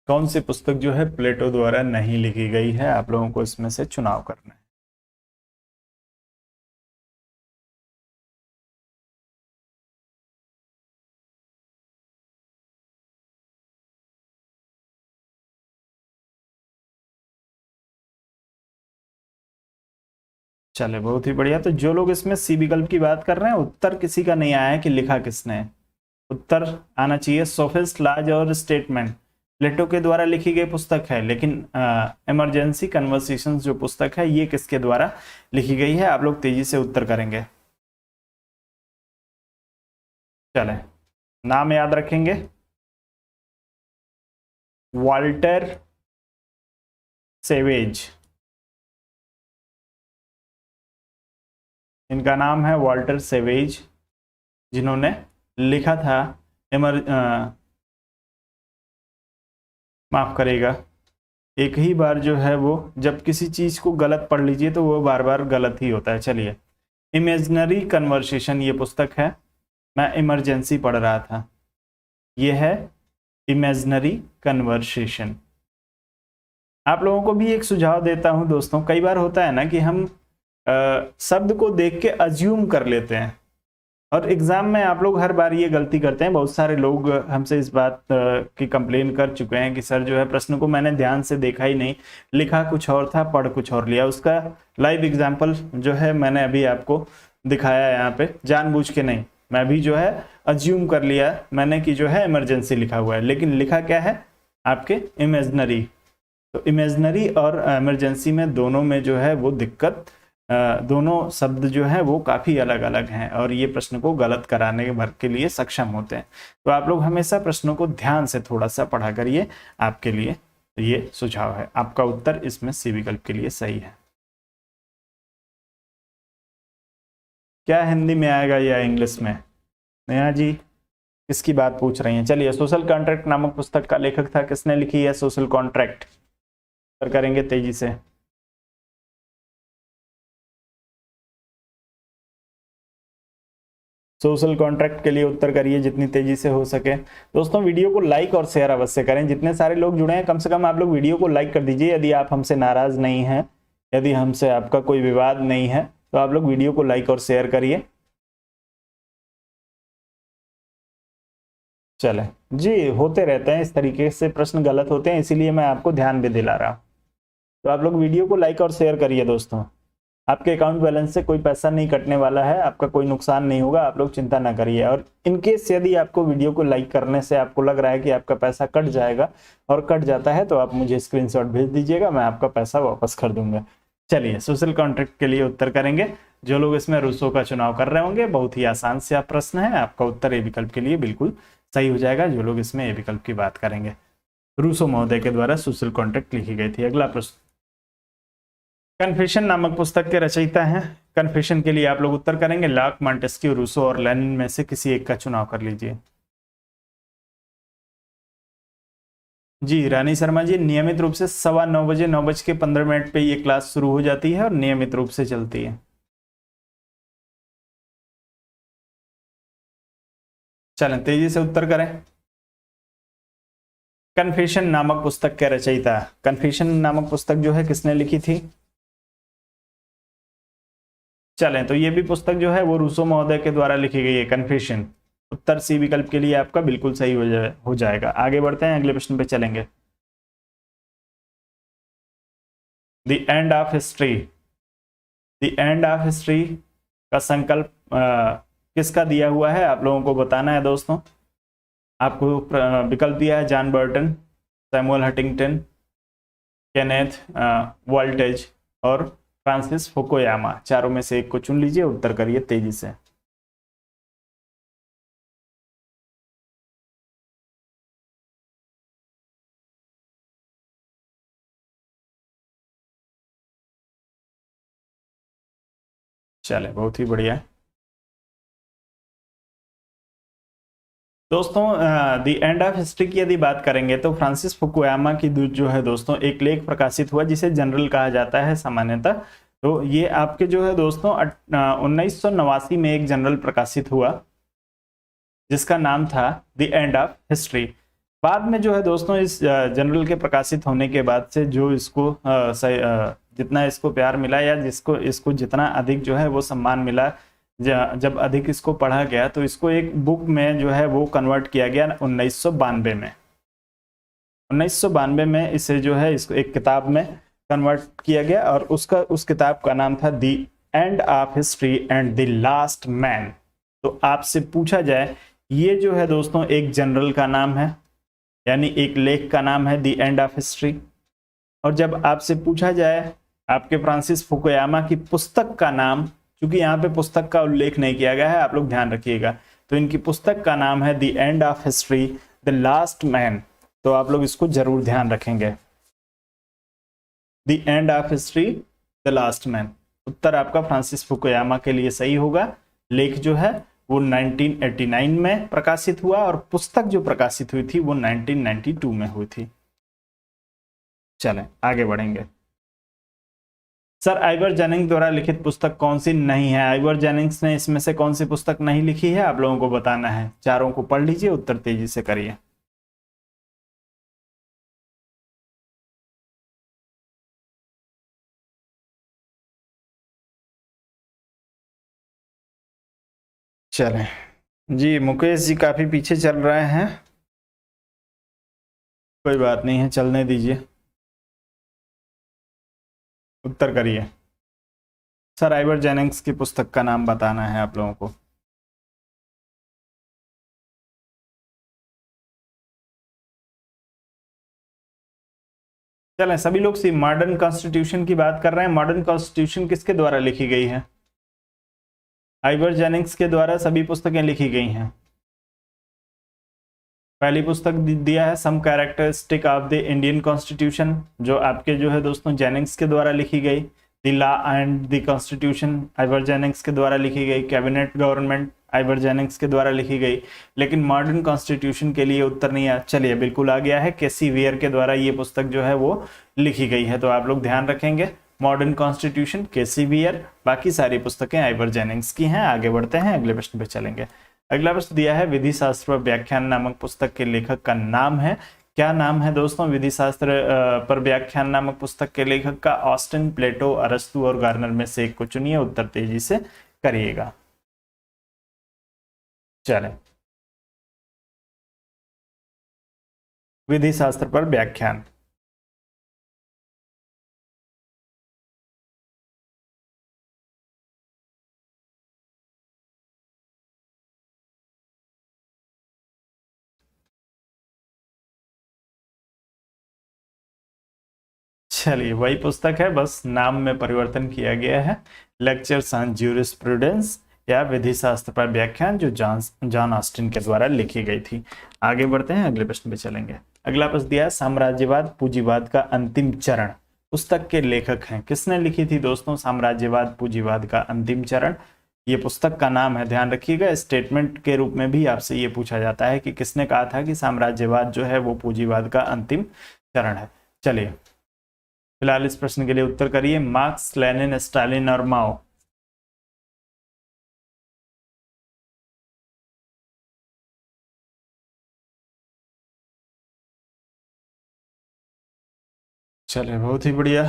कौन सी पुस्तक जो है प्लेटो द्वारा नहीं लिखी गई है? आप लोगों को इसमें से चुनाव करना है। चले बहुत ही बढ़िया। तो जो लोग इसमें सी विकल्प की बात कर रहे हैं, उत्तर किसी का नहीं आया है कि लिखा किसने है। उत्तर आना चाहिए सोफिस्ट लाज और स्टेटमेंट, प्लेटो के द्वारा लिखी गई पुस्तक है, लेकिन इमरजेंसी कन्वर्सेशंस जो पुस्तक है ये किसके द्वारा लिखी गई है। आप लोग तेजी से उत्तर करेंगे। चले नाम याद रखेंगे, वॉल्टर सेवेज, इनका नाम है वॉल्टर सेवेज, जिन्होंने लिखा था माफ करेगा, एक ही बार जो है वो, जब किसी चीज को गलत पढ़ लीजिए तो वो बार बार गलत ही होता है। चलिए, इमेजिनरी कन्वर्सेशन ये पुस्तक है, मैं इमरजेंसी पढ़ रहा था, ये है इमेजिनरी कन्वर्सेशन। आप लोगों को भी एक सुझाव देता हूं दोस्तों, कई बार होता है ना कि हम शब्द को देख के अज्यूम कर लेते हैं, और एग्जाम में आप लोग हर बार ये गलती करते हैं। बहुत सारे लोग हमसे इस बात की कंप्लेन कर चुके हैं कि सर जो है प्रश्न को मैंने ध्यान से देखा ही नहीं, लिखा कुछ और था, पढ़ कुछ और लिया। उसका लाइव एग्जाम्पल जो है मैंने अभी आपको दिखाया यहाँ पे, जानबूझ के नहीं, मैं भी जो है अज्यूम कर लिया मैंने कि जो है इमरजेंसी लिखा हुआ है, लेकिन लिखा क्या है आपके इमेजिनरी। तो इमेजिनरी और इमरजेंसी में दोनों में जो है वो दिक्कत, दोनों शब्द जो है वो काफी अलग अलग हैं, और ये प्रश्न को गलत कराने भर के लिए सक्षम होते हैं। तो आप लोग हमेशा प्रश्नों को ध्यान से थोड़ा सा पढ़ा करिए, आपके लिए ये सुझाव है। आपका उत्तर इसमें सी विकल्प के लिए सही है। क्या हिंदी में आएगा या इंग्लिश में? नेहा जी किसकी बात पूछ रही हैं? चलिए, सोशल कॉन्ट्रैक्ट नामक पुस्तक का लेखक था, किसने लिखी है सोशल कॉन्ट्रैक्ट? करेंगे तेजी से। सोशल कॉन्ट्रैक्ट के लिए उत्तर करिए जितनी तेजी से हो सके। दोस्तों वीडियो को लाइक और शेयर अवश्य करें, जितने सारे लोग जुड़े हैं कम से कम आप लोग वीडियो को लाइक कर दीजिए। यदि आप हमसे नाराज नहीं हैं, यदि हमसे आपका कोई विवाद नहीं है, तो आप लोग वीडियो को लाइक और शेयर करिए। चले जी, होते रहते हैं इस तरीके से प्रश्न गलत होते हैं, इसीलिए मैं आपको ध्यान भी दिला रहा हूं। तो आप लोग वीडियो को लाइक और शेयर करिए दोस्तों। आपके अकाउंट बैलेंस से कोई पैसा नहीं कटने वाला है, आपका कोई नुकसान नहीं होगा, आप लोग चिंता ना करिए। और इनकेस यदि आपको वीडियो को लाइक करने से आपको लग रहा है कि आपका पैसा कट जाएगा और कट जाता है, तो आप मुझे स्क्रीनशॉट भेज दीजिएगा, मैं आपका पैसा वापस कर दूंगा। चलिए, सोशल कॉन्ट्रैक्ट के लिए उत्तर करेंगे। जो लोग इसमें रूसो का चुनाव कर रहे होंगे, बहुत ही आसान से आप प्रश्न है, आपका उत्तर ए विकल्प के लिए बिल्कुल सही हो जाएगा। जो लोग इसमें ए विकल्प की बात करेंगे, रूसो महोदय के द्वारा सोशल कॉन्ट्रैक्ट लिखी गई थी। अगला प्रश्न, कन्फेशन नामक पुस्तक के रचयिता हैं। कन्फेशन के लिए आप लोग उत्तर करेंगे। लॉक, मॉन्टेस्क्यू, रूसो और लेनिन में से किसी एक का चुनाव कर लीजिए। जी रानी शर्मा जी, नियमित रूप से 9:15 बजे 9:15 पे ये क्लास शुरू हो जाती है और नियमित रूप से चलती है। चलें तेजी से उत्तर करें। कन्फेशन नामक पुस्तक के रचयिता, कन्फेशन नामक पुस्तक जो है किसने लिखी थी? चलें, तो ये भी पुस्तक जो है वो रूसो महोदय के द्वारा लिखी गई है, कन्फेशन। उत्तर सी विकल्प के लिए आपका बिल्कुल सही हो जाएगा। आगे बढ़ते हैं, अगले प्रश्न पे चलेंगे। The end of history, the end of history का संकल्प किसका दिया हुआ है, आप लोगों को बताना है दोस्तों। आपको विकल्प दिया है John Burton, Samuel Huntington, Kenneth voltage और फ्रांसिस फुकुयामा। चारों में से एक को चुन लीजिए, उत्तर करिए तेजी से। चले बहुत ही बढ़िया दोस्तों। द एंड ऑफ हिस्ट्री की यदि बात करेंगे तो फ्रांसिस फुकुयामा की जो है दोस्तों एक लेख प्रकाशित हुआ, जिसे जनरल कहा जाता है सामान्यतः। तो ये आपके जो है दोस्तों 1989 में एक जनरल प्रकाशित हुआ, जिसका नाम था द एंड ऑफ हिस्ट्री। बाद में जो है दोस्तों इस जनरल के प्रकाशित होने के बाद से जो इसको जितना इसको प्यार मिला, या इसको जितना अधिक जो है वो सम्मान मिला, जब अधिक इसको पढ़ा गया, तो इसको एक बुक में जो है वो कन्वर्ट किया गया 1992 में। 1992 में इसे जो है इसको एक किताब में कन्वर्ट किया गया, और उस किताब का नाम था the end of history and the last man. तो आपसे पूछा जाए, ये जो है दोस्तों एक जनरल का नाम है, यानी एक लेख का नाम है, द एंड ऑफ हिस्ट्री। और जब आपसे पूछा जाए आपके फ्रांसिस फुकुयामा की पुस्तक का नाम, क्योंकि यहाँ पे पुस्तक का उल्लेख नहीं किया गया है, आप लोग ध्यान रखिएगा, तो इनकी पुस्तक का नाम है the end of history the last man. तो आप लोग इसको जरूर ध्यान रखेंगे, the end of history the last man. उत्तर आपका फ्रांसिस फुकुयामा के लिए सही होगा। लेख जो है वो 1989 में प्रकाशित हुआ और पुस्तक जो प्रकाशित हुई थी वो 1992 में हुई थी। चलें आगे बढ़ेंगे। सर आइवर जेनिंग्स द्वारा लिखित पुस्तक कौन सी नहीं है? आइवर जेनिंग्स ने इसमें से कौन सी पुस्तक नहीं लिखी है, आप लोगों को बताना है। चारों को पढ़ लीजिए, उत्तर तेजी से करिए। चलें जी, मुकेश जी काफी पीछे चल रहे हैं, कोई बात नहीं है, चलने दीजिए। उत्तर करिए। सर आइवर जेनिंग्स की पुस्तक का नाम बताना है आप लोगों को। चलें, सभी लोग सी मॉडर्न कॉन्स्टिट्यूशन की बात कर रहे हैं। मॉडर्न कॉन्स्टिट्यूशन किसके द्वारा लिखी गई है? आइवर जेनिंग्स के द्वारा सभी पुस्तकें लिखी गई हैं। पहली पुस्तक दिया है some characteristic of the Indian constitution, जो आपके जो है दोस्तों जेनिंग्स के द्वारा लिखी गई। The law and the constitution Ivor Jennings के द्वारा लिखी गई। कैबिनेट गवर्नमेंट आइवर जेनिंग्स के द्वारा लिखी गई। लेकिन मॉडर्न कॉन्स्टिट्यूशन के लिए उत्तर नहीं आया। चलिए बिल्कुल आ गया है, केसी वियर के द्वारा ये पुस्तक जो है वो लिखी गई है। तो आप लोग ध्यान रखेंगे, मॉडर्न कॉन्स्टिट्यूशन केसी वियर, बाकी सारी पुस्तकें आइवर जेनिंग्स की हैं। आगे बढ़ते हैं, अगले प्रश्न पे चलेंगे। अगला प्रश्न दिया है विधि शास्त्र पर व्याख्यान नामक पुस्तक के लेखक का नाम है। क्या नाम है दोस्तों विधि शास्त्र पर व्याख्यान नामक पुस्तक के लेखक का? ऑस्टिन, प्लेटो, अरस्तु और गार्नर में से एक को चुनिए। उत्तर तेजी से करिएगा। चलें, विधि शास्त्र पर व्याख्यान। चलिए वही पुस्तक है, बस नाम में परिवर्तन किया गया है। लेक्चर्स ऑन ज्यूरिस्प्रूडेंस या विधि शास्त्र पर व्याख्यान, जो जॉन ऑस्टिन के द्वारा लिखी गई थी। आगे बढ़ते हैं, अगले प्रश्न पे चलेंगे। अगला प्रश्न दिया है साम्राज्यवाद पूंजीवाद का अंतिम चरण। पुस्तक के लेखक हैं, किसने लिखी थी दोस्तों साम्राज्यवाद पूंजीवाद का अंतिम चरण? ये पुस्तक का नाम है, ध्यान रखिएगा। स्टेटमेंट के रूप में भी आपसे ये पूछा जाता है कि किसने कहा था कि साम्राज्यवाद जो है वो पूंजीवाद का अंतिम चरण है। चलिए फिलहाल इस प्रश्न के लिए उत्तर करिए। मार्क्स, लेनिन, स्टालिन और माओ। चलिए बहुत ही बढ़िया।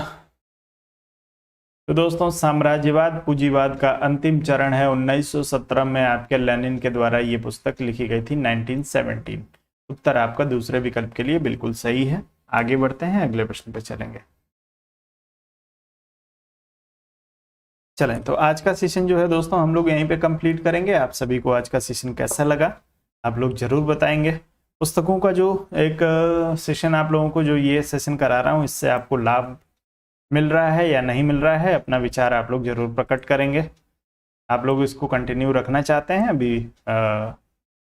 तो दोस्तों साम्राज्यवाद पूंजीवाद का अंतिम चरण है 1917 में आपके लेनिन के द्वारा ये पुस्तक लिखी गई थी 1917। उत्तर आपका दूसरे विकल्प के लिए बिल्कुल सही है। आगे बढ़ते हैं, अगले प्रश्न पे चलेंगे। चलें, तो आज का सेशन जो है दोस्तों हम लोग यहीं पे कंप्लीट करेंगे। आप सभी को आज का सेशन कैसा लगा आप लोग जरूर बताएंगे। पुस्तकों का जो एक सेशन आप लोगों को जो ये सेशन करा रहा हूँ, इससे आपको लाभ मिल रहा है या नहीं मिल रहा है, अपना विचार आप लोग जरूर प्रकट करेंगे। आप लोग इसको कंटिन्यू रखना चाहते हैं? अभी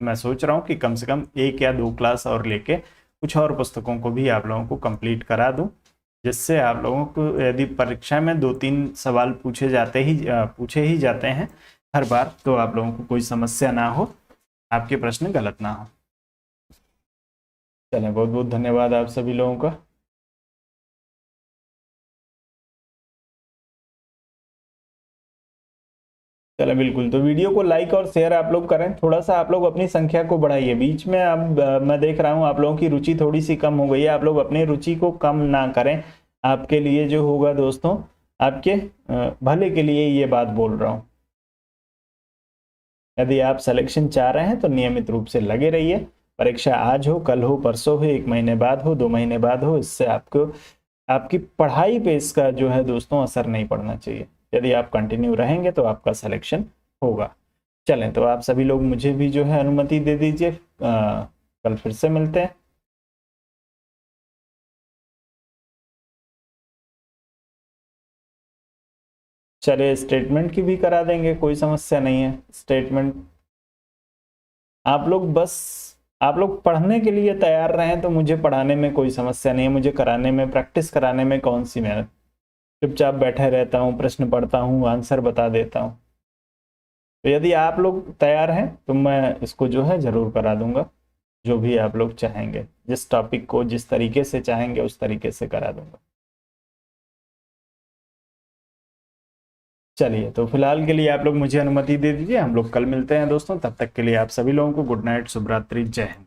मैं सोच रहा हूँ कि कम से कम 1 या 2 क्लास और लेके कुछ और पुस्तकों को भी आप लोगों को कंप्लीट करा दूँ, जिससे आप लोगों को यदि परीक्षा में 2-3 सवाल पूछे ही जाते हैं हर बार, तो आप लोगों को कोई समस्या ना हो, आपके प्रश्न गलत ना हो। चलें, बहुत बहुत धन्यवाद आप सभी लोगों का। चलो बिल्कुल, तो वीडियो को लाइक और शेयर आप लोग करें। थोड़ा सा आप लोग अपनी संख्या को बढ़ाइए। बीच में अब मैं देख रहा हूँ आप लोगों की रुचि थोड़ी सी कम हो गई है। आप लोग अपनी रुचि को कम ना करें, आपके लिए जो होगा दोस्तों, आपके भले के लिए ये बात बोल रहा हूँ। यदि आप सिलेक्शन चाह रहे हैं तो नियमित रूप से लगे रहिए। परीक्षा आज हो, कल हो, परसों हो, 1 महीने बाद हो, 2 महीने बाद हो, इससे आपको आपकी पढ़ाई पे इसका जो है दोस्तों असर नहीं पड़ना चाहिए। यदि आप कंटिन्यू रहेंगे तो आपका सिलेक्शन होगा। चलें, तो आप सभी लोग मुझे भी जो है अनुमति दे दीजिए, कल फिर से मिलते हैं। चलिए स्टेटमेंट की भी करा देंगे, कोई समस्या नहीं है। स्टेटमेंट आप लोग पढ़ने के लिए तैयार रहें तो मुझे पढ़ाने में कोई समस्या नहीं है, मुझे कराने में, प्रैक्टिस कराने में कौन सी मेहनत। चुपचाप बैठे रहता हूँ, प्रश्न पढ़ता हूँ, आंसर बता देता हूँ। तो यदि आप लोग तैयार हैं तो मैं इसको जो है ज़रूर करा दूंगा, जो भी आप लोग चाहेंगे, जिस टॉपिक को जिस तरीके से चाहेंगे उस तरीके से करा दूंगा। चलिए, तो फिलहाल के लिए आप लोग मुझे अनुमति दे दीजिए, हम लोग कल मिलते हैं दोस्तों। तब तक के लिए आप सभी लोगों को गुड नाइट, शुभ रात्रि, जय हिंद।